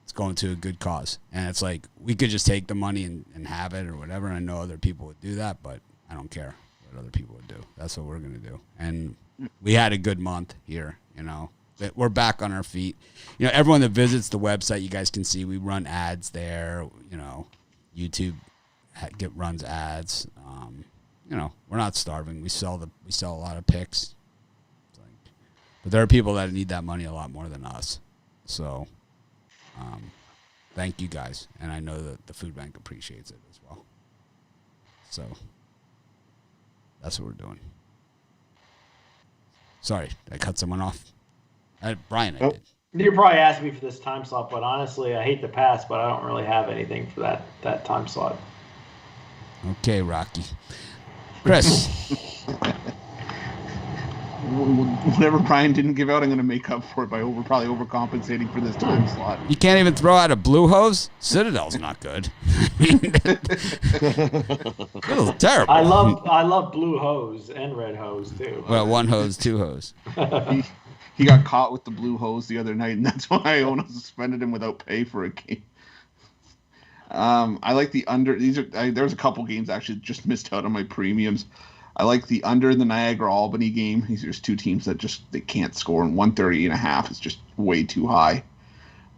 it's going to a good cause. And it's like we could just take the money and have it or whatever, and I know other people would do that, but I don't care what other people would do. That's what we're going to do. And we had a good month here, you know. We're back on our feet. You know, everyone that visits the website, you guys can see we run ads there. You know, YouTube runs ads. You know, we're not starving. We sell a lot of picks. But there are people that need that money a lot more than us. So, thank you guys. And I know that the food bank appreciates it as well. So, that's what we're doing. Sorry, did I cut someone off? Brian, I did. You probably asked me for this time slot, but honestly, I hate to pass, but I don't really have anything for that time slot. Okay, Rocky. Chris. Whatever Brian didn't give out, I'm going to make up for it by probably overcompensating for this time slot. You can't even throw out a blue hose? Citadel's not good. It's terrible. I love blue hose and red hose too. Well, one hose, two hose. He got caught with the blue hose the other night, and that's why Iona suspended him without pay for a game. I like the under. There's a couple games actually just missed out on my premiums. I like the under in the Niagara-Albany game. There's two teams that they can't score, and 130.5 is just way too high.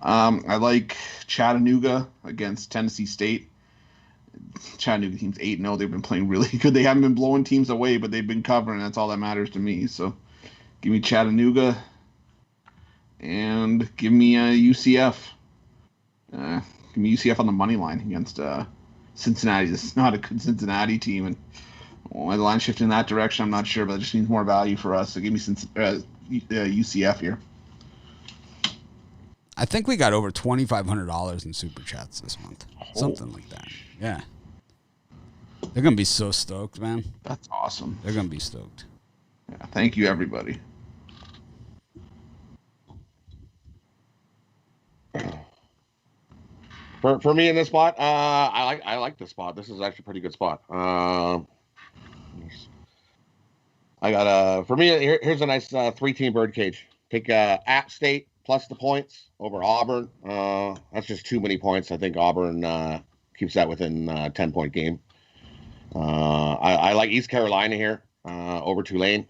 I like Chattanooga against Tennessee State. Chattanooga team's 8-0. They've been playing really good. They haven't been blowing teams away, but they've been covering. That's all that matters to me. So give me Chattanooga and give me UCF. Give me UCF on the money line against Cincinnati. This is not a good Cincinnati team, and why the line shift in that direction, I'm not sure, but it just means more value for us. So give me UCF here. I think we got over $2,500 in super chats this month. Something like that. Yeah. They're going to be so stoked, man. That's awesome. They're going to be stoked. Yeah, thank you, everybody. For me in this spot, I like this spot. This is actually a pretty good spot. I got for me here's a nice 3-team birdcage. Take App State plus the points over Auburn. That's just too many points. I think Auburn keeps that within 10-point game. I like East Carolina here over Tulane.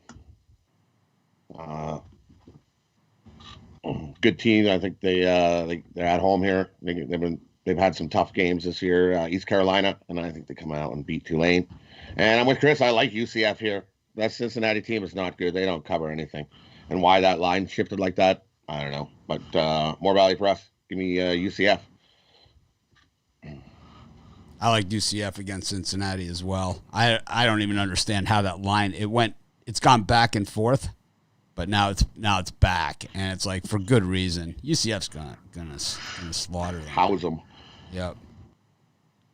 Good team. I think they're at home here. They've had some tough games this year, East Carolina, and I think they come out and beat Tulane. And I'm with Chris. I like UCF here. That Cincinnati team is not good. They don't cover anything. And why that line shifted like that, I don't know. But more value for us. Give me UCF. I like UCF against Cincinnati as well. I don't even understand how that line it's gone back and forth, but now it's back, and it's like for good reason. UCF's gonna slaughter them. House them. Yep.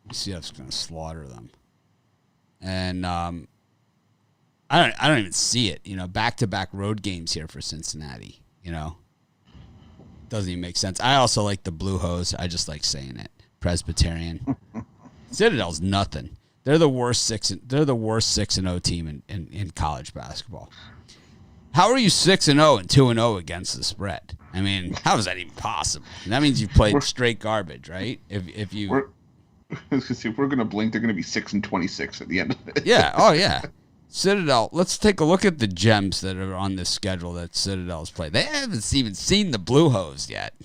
UCF's gonna slaughter them, and I don't even see it. Back-to-back road games here for Cincinnati. Doesn't even make sense. I also like the Blue Hose. I just like saying it. Presbyterian. Citadel's nothing. They're the worst 6-0 team in college basketball. How are you 6-0 and 2-0 against the spread? I mean, how is that even possible? That means you've played straight garbage, right? If we're gonna blink, they're gonna be 6-26 at the end of it. Yeah. Oh yeah. Citadel. Let's take a look at the gems that are on this schedule that Citadel's played. They haven't even seen the Blue Hose yet.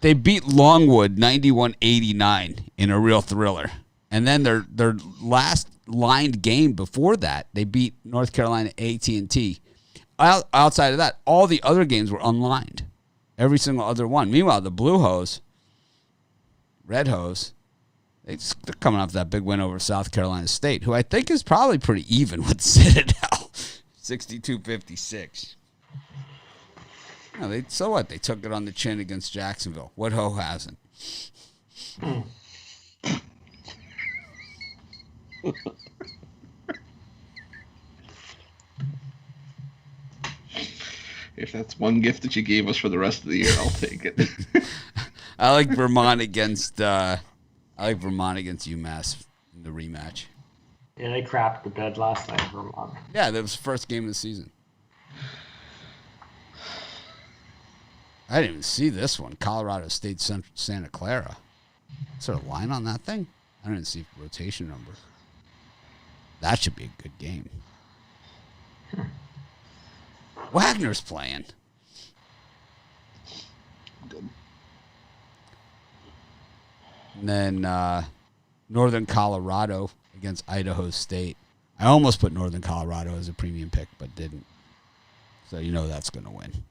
They beat Longwood 91-89 in a real thriller. And then their last lined game before that, they beat North Carolina AT&T. Outside of that, all the other games were unlined. Every single other one. Meanwhile, the Blue Hose, Red Hose, they're coming off that big win over South Carolina State, who I think is probably pretty even with Citadel. 62-56. So what? They took it on the chin against Jacksonville. What ho hasn't? If that's one gift that you gave us for the rest of the year, I'll take it. I like Vermont against UMass in the rematch. Yeah, they crapped the bed last night, Vermont. Yeah, that was the first game of the season. I didn't even see this one. Colorado State Santa Clara. Is there a line on that thing? I didn't see rotation numbers. That should be a good game. Wagner's playing. Good. And then Northern Colorado against Idaho State. I almost put Northern Colorado as a premium pick, but didn't. So that's going to win.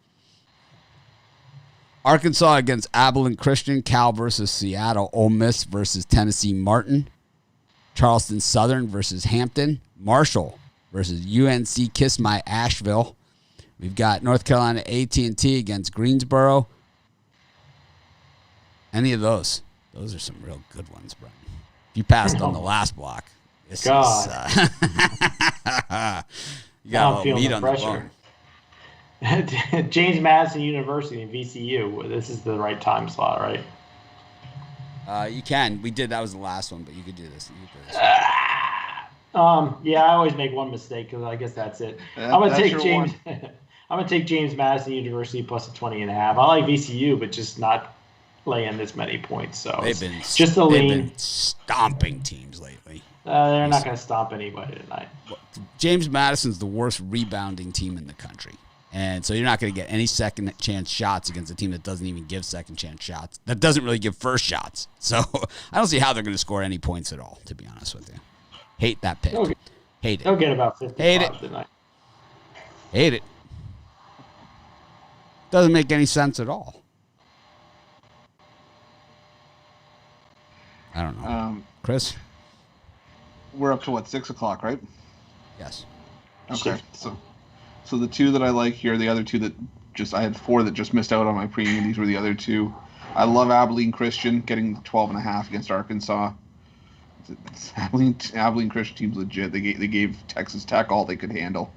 Arkansas against Abilene Christian, Cal versus Seattle, Ole Miss versus Tennessee Martin, Charleston Southern versus Hampton, Marshall versus UNC Kiss My Asheville. We've got North Carolina AT&T against Greensboro. Any of those? Those are some real good ones, Brian. If you passed on the last block, this God. you got a little meat on the bone. James Madison University and VCU. This is the right time slot, right? You can. We did. That was the last one, but you could do this. Yeah, I always make one mistake because I guess that's it. I'm gonna take James. I'm gonna take James Madison University plus a 20.5. I like VCU, but just not laying this many points. So they've been just a lean. They've been stomping teams lately. They're not going to stomp anybody tonight. James Madison's the worst rebounding team in the country. And so you're not going to get any second chance shots against a team that doesn't even give second chance shots. That doesn't really give first shots. So I don't see how they're going to score any points at all, to be honest with you. Hate that pick. Hate it. They'll get about 55 tonight. Hate it. Doesn't make any sense at all. I don't know. Chris? We're up to what, 6 o'clock, right? Yes. Okay. So the two that I like here, the other two that I had 4 that just missed out on my premium. These were the other two. I love Abilene Christian getting 12.5 against Arkansas. Abilene Christian team's legit. They gave Texas Tech all they could handle.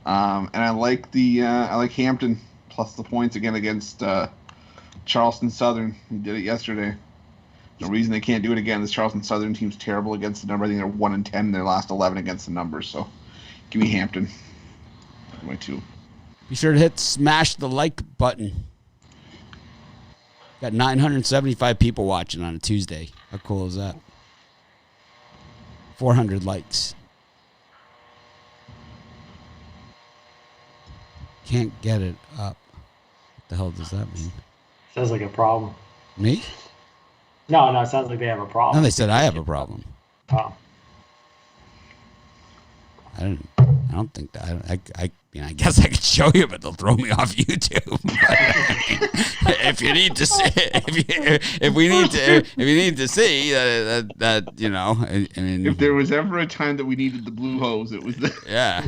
And I like Hampton plus the points again against Charleston Southern. He did it yesterday. No reason they can't do it again. This Charleston Southern team's terrible against the number. I think they're 1-10 in their last 11 against the numbers. So give me Hampton. My 2. Be sure to smash the like button. Got 975 people watching on a Tuesday. How cool is that? 400 likes. Can't get it up. What the hell does that mean? Sounds like a problem. Me? No, it sounds like they have a problem. No, they said I have a problem. Oh. I don't think that. I guess I could show you, but they'll throw me off YouTube. If you need to see, if we need to see that you know, I mean, if there was ever a time that we needed the blue hose, it was the. Yeah.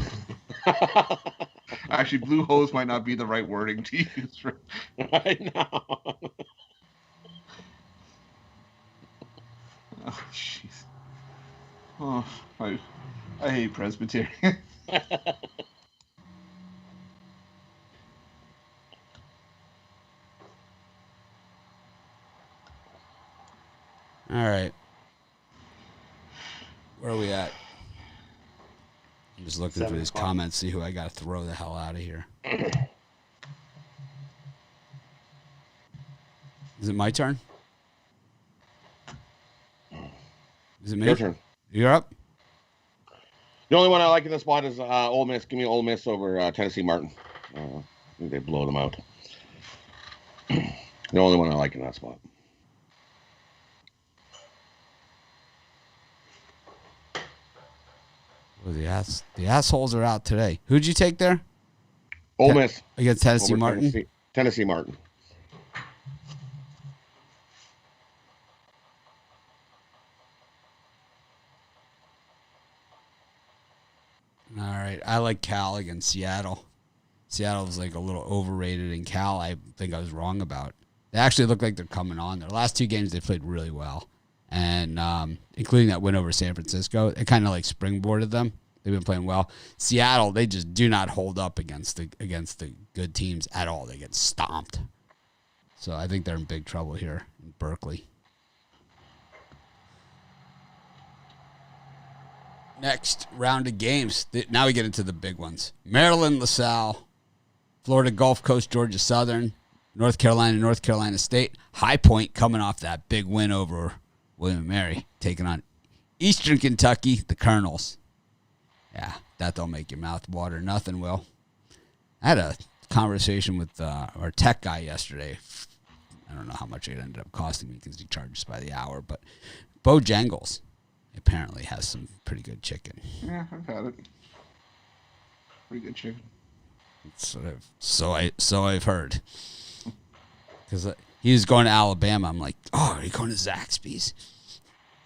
Actually, blue hose might not be the right wording to use. I know. Oh, jeez. Oh, I hate Presbyterian. All right. Where are we at? I'm just looking for these comments, see who I got to throw the hell out of here. Is it my turn? Is it me? Your turn. You're up? The only one I like in the spot is Ole Miss. Give me Ole Miss over Tennessee Martin. I think they blow them out. The only one I like in that spot. Well, the assholes are out today. Who'd you take there? Ole Miss against Tennessee over Martin. Tennessee Martin. All right. I like Cal against Seattle. Seattle was like a little overrated, and Cal, I think I was wrong about. They actually look like they're coming on. Their last 2 games, they played really well. And including that win over San Francisco, it kind of like springboarded them. They've been playing well. Seattle, they just do not hold up against the good teams at all. They get stomped. So I think they're in big trouble here in Berkeley. Next round of games. Now we get into the big ones. Maryland, LaSalle, Florida Gulf Coast, Georgia Southern, North Carolina State. High Point coming off that big win over William & Mary, taking on Eastern Kentucky, the Colonels. Yeah, that don't make your mouth water. Nothing will. I had a conversation with our tech guy yesterday. I don't know how much it ended up costing me because he charges by the hour, but Bojangles apparently has some pretty good chicken. Yeah, I've had it. Pretty good chicken. So I've heard. Because he was going to Alabama. I'm like, oh, are you going to Zaxby's?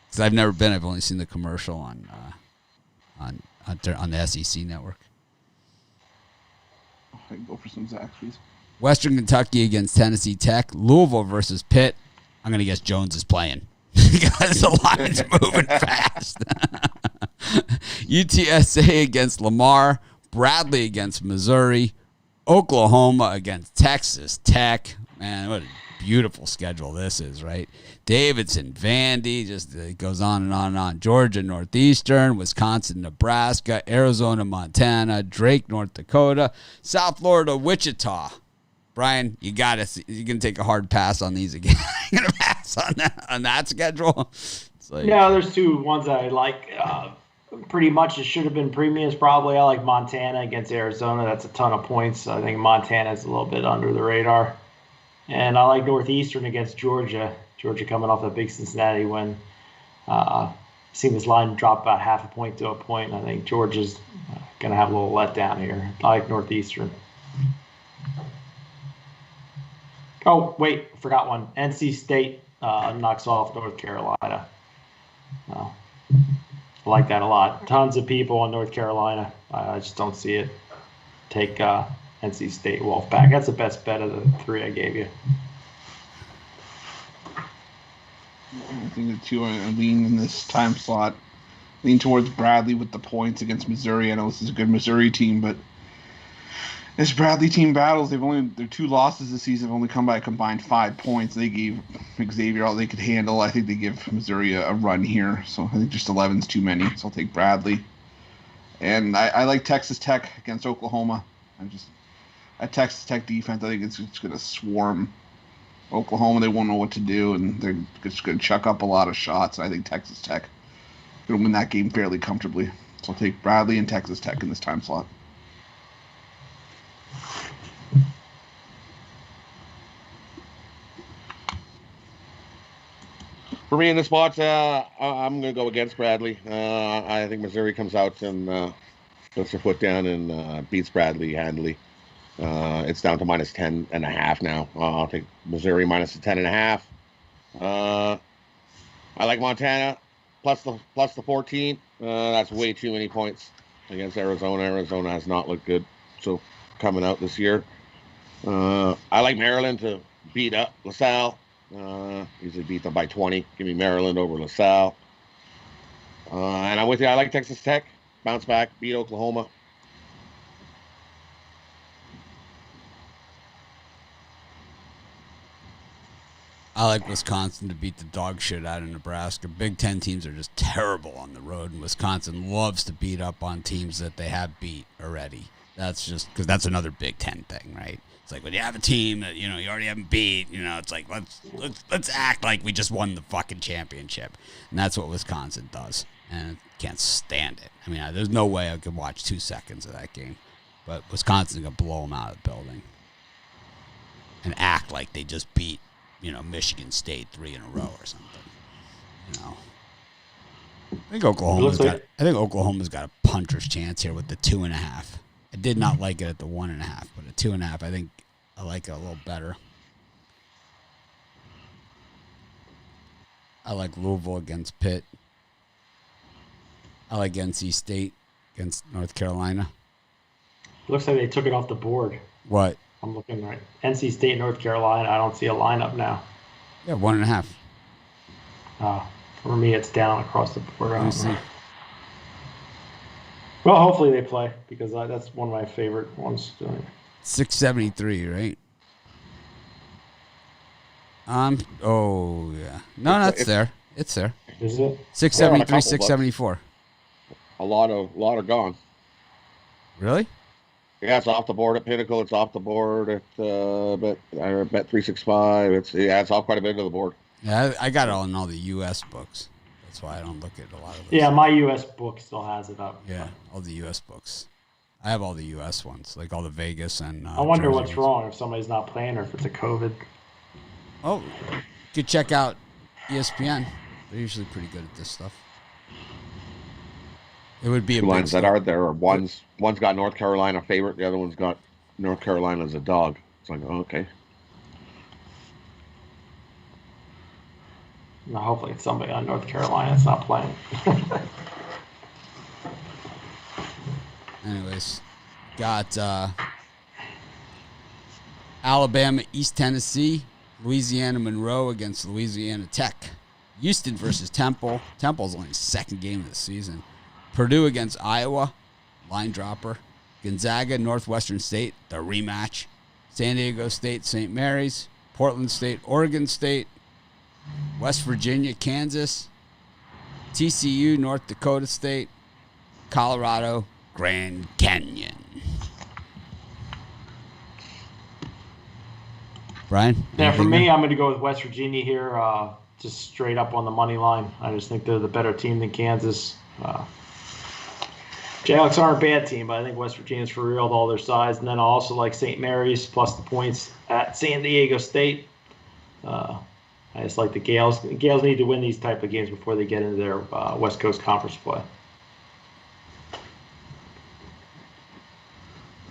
Because I've never been. I've only seen the commercial on the SEC network. I can go for some Zaxby's. Western Kentucky against Tennessee Tech. Louisville versus Pitt. I'm going to guess Jones is playing. Because the line's moving fast. UTSA against Lamar. Bradley against Missouri. Oklahoma against Texas Tech. Man, what a beautiful schedule this is, right? Davidson, Vandy, just it goes on and on and on. Georgia, Northeastern, Wisconsin, Nebraska, Arizona, Montana, Drake, North Dakota, South Florida, Wichita. Brian, you're gonna take a hard pass on these again. You're gonna pass on that schedule. It's like, No, there's two ones that I like. Pretty much it should have been premiums probably. I like Montana against Arizona. That's a ton of points. I think Montana's a little bit under the radar. And I like Northeastern against Georgia. Georgia coming off a big Cincinnati win. Seen this line drop about half a point to a point. I think Georgia's going to have a little letdown here. I like Northeastern. Oh, wait, forgot one. NC State knocks off North Carolina. I like that a lot. Tons of people on North Carolina. I just don't see it. Take NC State Wolfpack. That's the best bet of the three I gave you. I think the two I lean in this time slot. Lean towards Bradley with the points against Missouri. I know this is a good Missouri team, but this Bradley team battles, their two losses this season have only come by a combined 5 points. They gave Xavier all they could handle. I think they give Missouri a run here. So I think just 11's too many. So I'll take Bradley. And I like Texas Tech against Oklahoma. That Texas Tech defense, I think it's going to swarm Oklahoma. They won't know what to do, and they're just going to chuck up a lot of shots. I think Texas Tech is going to win that game fairly comfortably. So I'll take Bradley and Texas Tech in this time slot. For me in this spot, I'm going to go against Bradley. I think Missouri comes out and puts their foot down and beats Bradley handily. It's down to minus 10.5 now. I'll take Missouri minus the 10.5. I like Montana plus the 14. That's way too many points against Arizona. Arizona has not looked good so coming out this year. I like Maryland to beat up LaSalle. Usually beat them by 20. Give me Maryland over LaSalle. And I'm with you. I like Texas Tech. Bounce back, beat Oklahoma. I like Wisconsin to beat the dog shit out of Nebraska. Big Ten teams are just terrible on the road, and Wisconsin loves to beat up on teams that they have beat already. That's just because that's another Big Ten thing, right? It's like when you have a team that you already haven't beat, it's like let's act like we just won the fucking championship, and that's what Wisconsin does, and I can't stand it. I mean, there's no way I could watch 2 seconds of that game, but Wisconsin's gonna blow them out of the building and act like they just beat Michigan State 3 in a row or something. I think Oklahoma's got a puncher's chance here with the 2.5. I did not like it at the 1.5, but at 2.5, I think I like it a little better. I like Louisville against Pitt. I like NC State against North Carolina. Looks like they took it off the board. What? I'm looking right. NC State, North Carolina. I don't see a lineup now. Yeah, 1.5. For me, it's down across the board. Let me see. Well, hopefully they play because that's one of my favorite ones. 673, right? Oh yeah. No, that's there. It's there. Is it? 673, 674. A lot are gone. Really? Yeah, it's off the board at Pinnacle. It's off the board at Bet365. It's off quite a bit of the board. Yeah, I got it all in all the U.S. books. That's why I don't look at a lot of those. Yeah, my U.S. book still has it up. Yeah, all the U.S. books. I have all the U.S. ones, like all the Vegas and. I wonder Jersey what's ones. wrong if somebody's not playing or if it's a COVID. Oh, you could check out ESPN. They're usually pretty good at this stuff. It would be a Two big lines that are there are one's got North Carolina favorite, the other one's got North Carolina as a dog. It's like, oh, okay. Well, hopefully it's somebody on North Carolina that's not playing. Anyways, got Alabama, East Tennessee, Louisiana Monroe against Louisiana Tech. Houston versus Temple. Temple's only second game of the season. Purdue against Iowa, line dropper. Gonzaga, Northwestern State, the rematch. San Diego State, St. Mary's. Portland State, Oregon State. West Virginia, Kansas. TCU, North Dakota State. Colorado, Grand Canyon. Brian? Yeah, for anything me, there? I'm going to go with West Virginia here. just straight up on the money line. I just think they're the better team than Kansas. Jayhawks aren't a bad team, but I think West Virginia's for real with all their size. And then I also like St. Mary's plus the points at San Diego State. I just like the Gales. The Gales need to win these type of games before they get into their West Coast Conference play.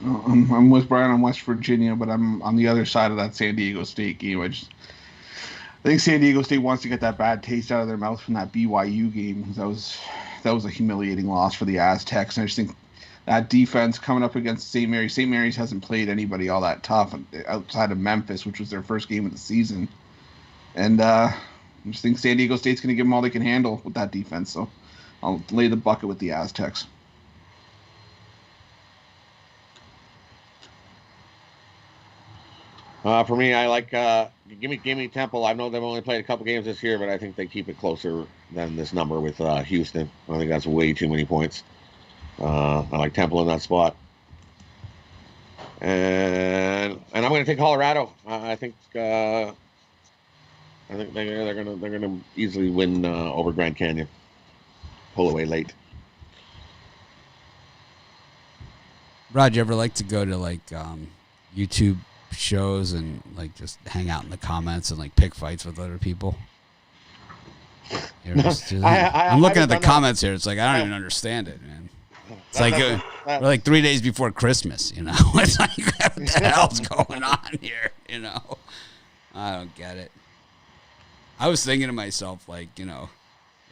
I'm with Brian on West Virginia, but I'm on the other side of that San Diego State game. I think San Diego State wants to get that bad taste out of their mouth from that BYU game. That was a humiliating loss for the Aztecs. And I just think that defense coming up against St. Mary's. St. Mary's hasn't played anybody all that tough outside of Memphis, which was their first game of the season. And I just think San Diego State's going to give them all they can handle with that defense. So I'll lay the bucket with the Aztecs. For me, I like give me Temple. I know they've only played a couple games this year, but I think they keep it closer than this number with Houston. I think that's way too many points. I like Temple in that spot, and I'm going to take Colorado. I think they're going to easily win over Grand Canyon. Pull away late. Rod, you ever like to go to like YouTube shows and like just hang out in the comments and like pick fights with other people? I'm looking at the comments here. It's like I don't even understand it, man. It's like we're like 3 days before Christmas, you know. It's like what the hell's going on here, you know? I don't get it. I was thinking to myself, like, you know,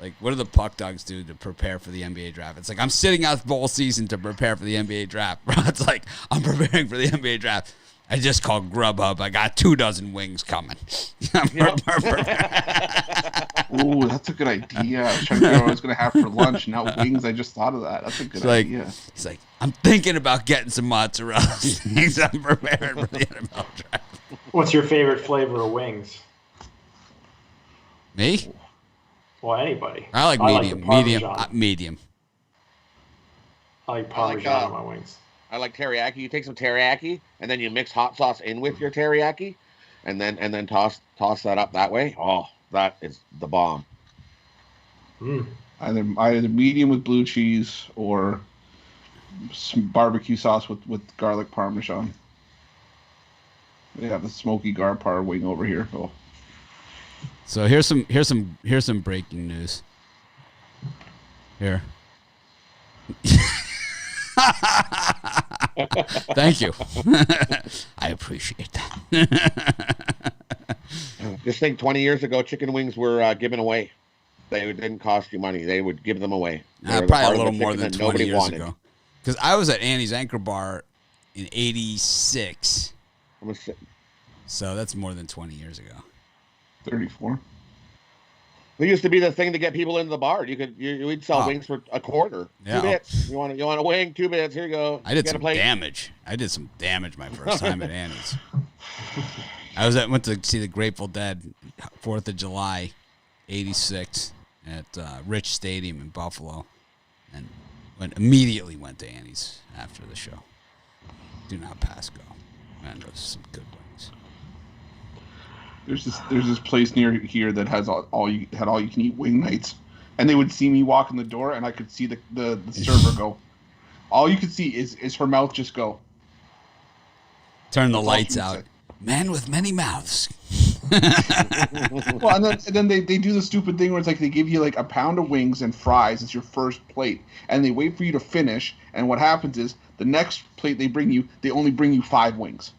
like what do the puck dogs do to prepare for the NBA draft? It's like I'm sitting out bowl season to prepare for the NBA draft. It's like I'm preparing for the NBA draft. I just called Grubhub. I got 24 wings coming. Ooh, that's a good idea. I was trying to figure out what I was going to have for lunch. Now wings, I just thought of that. That's a good idea. He's like, I'm thinking about getting some mozzarella things. I'm prepared for the NFL draft. What's your favorite flavor of wings? Me? Well, anybody. I like medium. Medium. I like Parmesan on my wings. I like teriyaki. You take some teriyaki and then you mix hot sauce in with your teriyaki, and then toss that up that way. Oh, that is the bomb. Either medium with blue cheese or some barbecue sauce with garlic parmesan. Yeah, the smoky gar-par wing over here. Oh. So here's some breaking news. Here. Thank you. I appreciate that. Just think 20 years ago, chicken wings were given away. They didn't cost you money. They would give them away. Probably a little more than 20 years ago. Because I was at Annie's Anchor Bar in 86. So that's more than 20 years ago. 34. It used to be the thing to get people into the bar. We'd sell wings for a quarter. Yeah. 2 bits. You want a wing? 2 bits. Here you go. I did some damage. My first time at Annie's. Went to see the Grateful Dead 4th of July, 86 at Rich Stadium in Buffalo, and immediately went to Annie's after the show. Do not pass go. Man, those are some good wings. There's this place near here that has all you can eat wing nights, and they would see me walk in the door, and I could see the server go. All you could see is her mouth just go. Turn the lights out. Man with many mouths. Well, and then they do the stupid thing where it's like they give you like a pound of wings and fries as your first plate, and they wait for you to finish. And what happens is the next plate they only bring you 5 wings.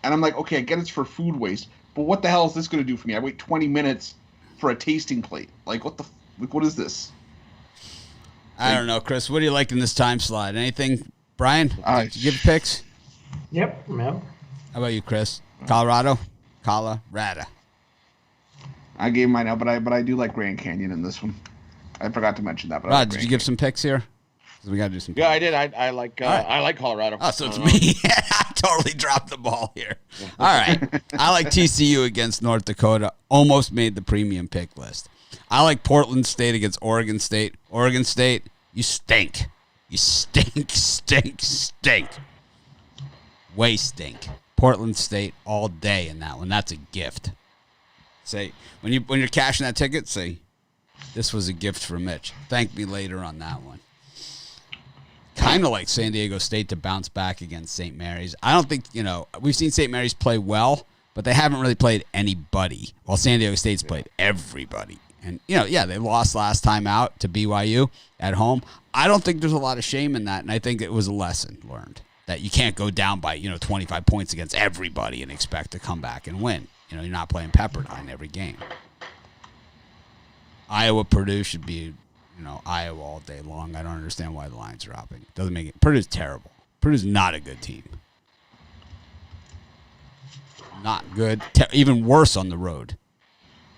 And I'm like, okay, I get it's for food waste, but what the hell is this going to do for me? I wait 20 minutes for a tasting plate. Like, what is this? I don't know, Chris. What do you like in this time slot? Anything, Brian? Did you give picks? Yep, man. How about you, Chris? Colorado? Colorado. I gave mine out, but I do like Grand Canyon in this one. I forgot to mention that. But Rod, did you give some picks here? We got to do some. Yeah, I did. I like Colorado. Oh, so it's me. I totally dropped the ball here. All right. I like TCU against North Dakota. Almost made the premium pick list. I like Portland State against Oregon State. Oregon State, you stink. You stink. Way stink. Portland State all day in that one. That's a gift. Say when you're cashing that ticket, say this was a gift from Mitch. Thank me later on that one. Kind of like San Diego State to bounce back against St. Mary's. I don't think, we've seen St. Mary's play well, but they haven't really played anybody, while San Diego State's played everybody. And, they lost last time out to BYU at home. I don't think there's a lot of shame in that, and I think it was a lesson learned that you can't go down by, 25 points against everybody and expect to come back and win. You're not playing Pepperdine every game. Iowa-Purdue should be, Iowa all day long. I don't understand why the line's dropping. Doesn't make it. Purdue's terrible. Purdue's not a good team. Not good. Even worse on the road.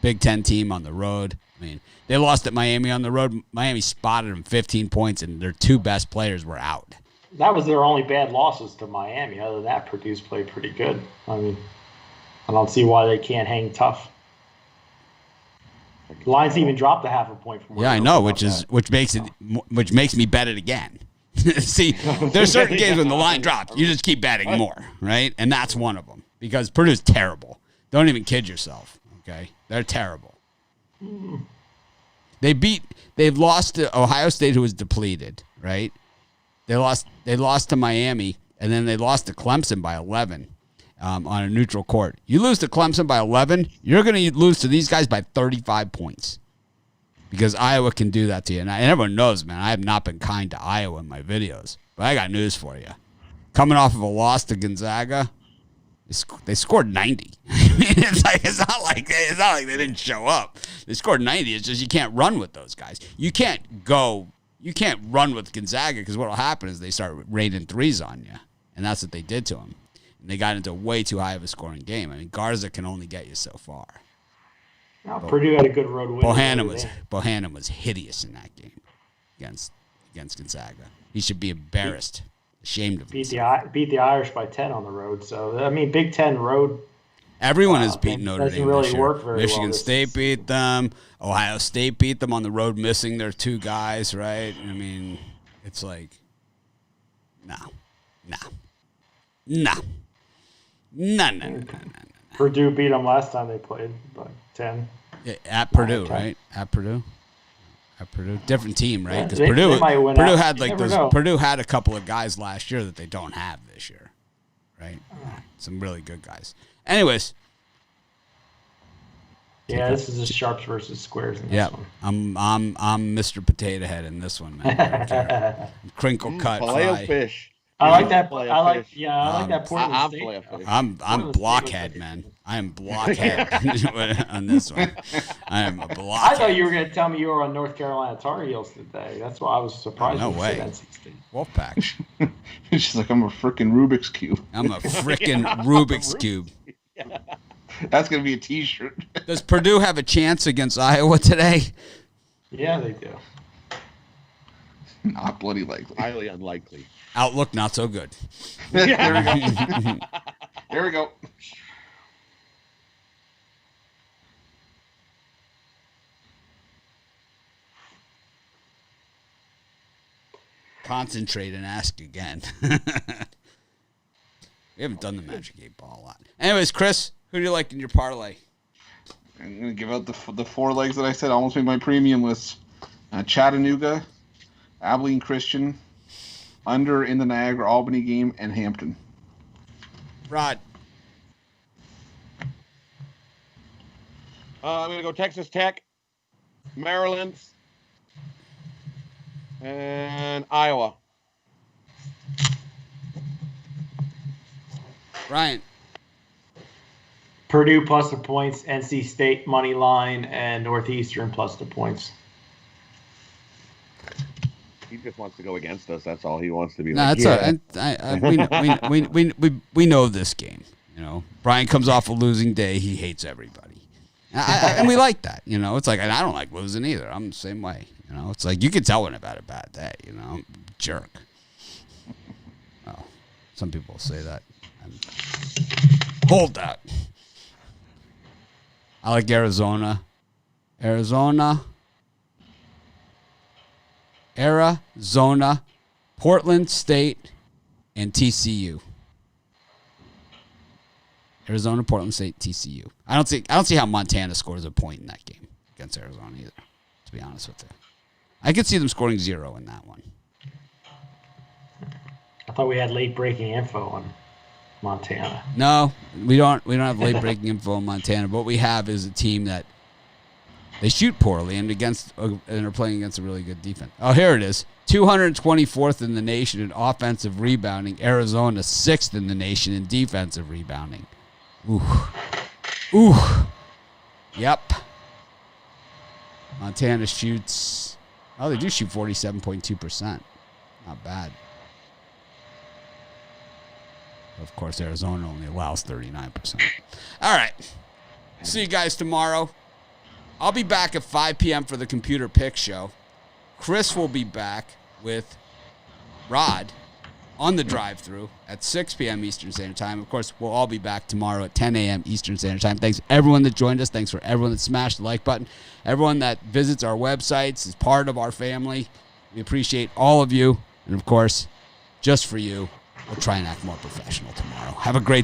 Big Ten team on the road. I mean, they lost at Miami on the road. Miami spotted them 15 points, and their two best players were out. That was their only bad losses to Miami. Other than that, Purdue's played pretty good. I mean, I don't see why they can't hang tough. The Lions even dropped a half a point from where I know, which makes me bet it again. See, there's certain games when the line drops, you just keep betting more, right? And that's one of them because Purdue's terrible. Don't even kid yourself, okay? They're terrible. They've lost to Ohio State, who was depleted, right? They lost to Miami, and then they lost to Clemson by 11. On a neutral court. You lose to Clemson by 11, you're going to lose to these guys by 35 points because Iowa can do that to you. And everyone knows, man, I have not been kind to Iowa in my videos, but I got news for you. Coming off of a loss to Gonzaga, they scored 90. It's not like they didn't show up. They scored 90. It's just you can't run with those guys. You can't run with Gonzaga because what will happen is they start raining threes on you, and that's what they did to them. And they got into way too high of a scoring game. I mean, Garza can only get you so far. Now, Purdue had a good road win. Bohannon was hideous in that game against Gonzaga. He should be embarrassed, ashamed of himself. Beat the Irish by 10 on the road. So, I mean, Big Ten road. Everyone has beaten Notre Dame doesn't really this year. work very Michigan well. State beat them. Ohio State beat them on the road, missing their two guys, right? I mean, it's like, no. Purdue beat them last time they played by 10. Yeah, at Purdue, right? At Purdue. Different team, right? Because Yeah, Purdue had Purdue had a couple of guys last year that they don't have this year, right? Some really good guys. Anyways. Yeah, this is just sharps versus squares in this one. I'm Mr. Potato Head in this one, man. I don't care. Crinkle cut fry. Fish. I like that. I like that Portland State. I'm blockhead, man. I am blockhead on this one. I am a blockhead. I thought you were going to tell me you were on North Carolina Tar Heels today. That's why I was surprised. No way. NC State. Wolfpack. She's like, I'm a freaking Rubik's Cube. I'm a freaking Rubik's Cube. That's going to be a T-shirt. Does Purdue have a chance against Iowa today? Yeah, they do. Not bloody likely. Highly unlikely. Outlook not so good. There we go. There we go. Concentrate and ask again. We haven't done the Magic 8 Ball a lot. Anyways, Chris, who do you like in your parlay? I'm going to give out the four legs that I said. Almost made my premium list. Chattanooga, Abilene Christian, under in the Niagara Albany game, and Hampton. Rod. I'm going to go Texas Tech, Maryland, and Iowa. Ryan. Purdue plus the points, NC State money line, and Northeastern plus the points. He just wants to go against us. That's all he wants to be. No, we know this game. Brian comes off a losing day. He hates everybody, and we like that. It's like, and I don't like losing either. I'm the same way. It's like you can tell when I've had a bad day. Jerk. Well, some people say that. Hold that. I like Arizona, Portland State, and TCU. Arizona, Portland State, TCU. I don't see how Montana scores a point in that game against Arizona either, to be honest with you. I could see them scoring 0 in that one. I thought we had late breaking info on Montana. No, we don't have late breaking info on Montana. What we have is a team that they shoot poorly and are playing against a really good defense. Oh, here it is. 224th in the nation in offensive rebounding. Arizona 6th in the nation in defensive rebounding. Ooh. Yep. Montana shoots. Oh, they do shoot 47.2%. Not bad. Of course, Arizona only allows 39%. All right. See you guys tomorrow. I'll be back at 5 p.m. for the Computer Pick Show. Chris will be back with Rod on the drive-thru at 6 p.m. Eastern Standard Time. Of course, we'll all be back tomorrow at 10 a.m. Eastern Standard Time. Thanks to everyone that joined us. Thanks for everyone that smashed the like button. Everyone that visits our websites is part of our family. We appreciate all of you. And, of course, just for you, we'll try and act more professional tomorrow. Have a great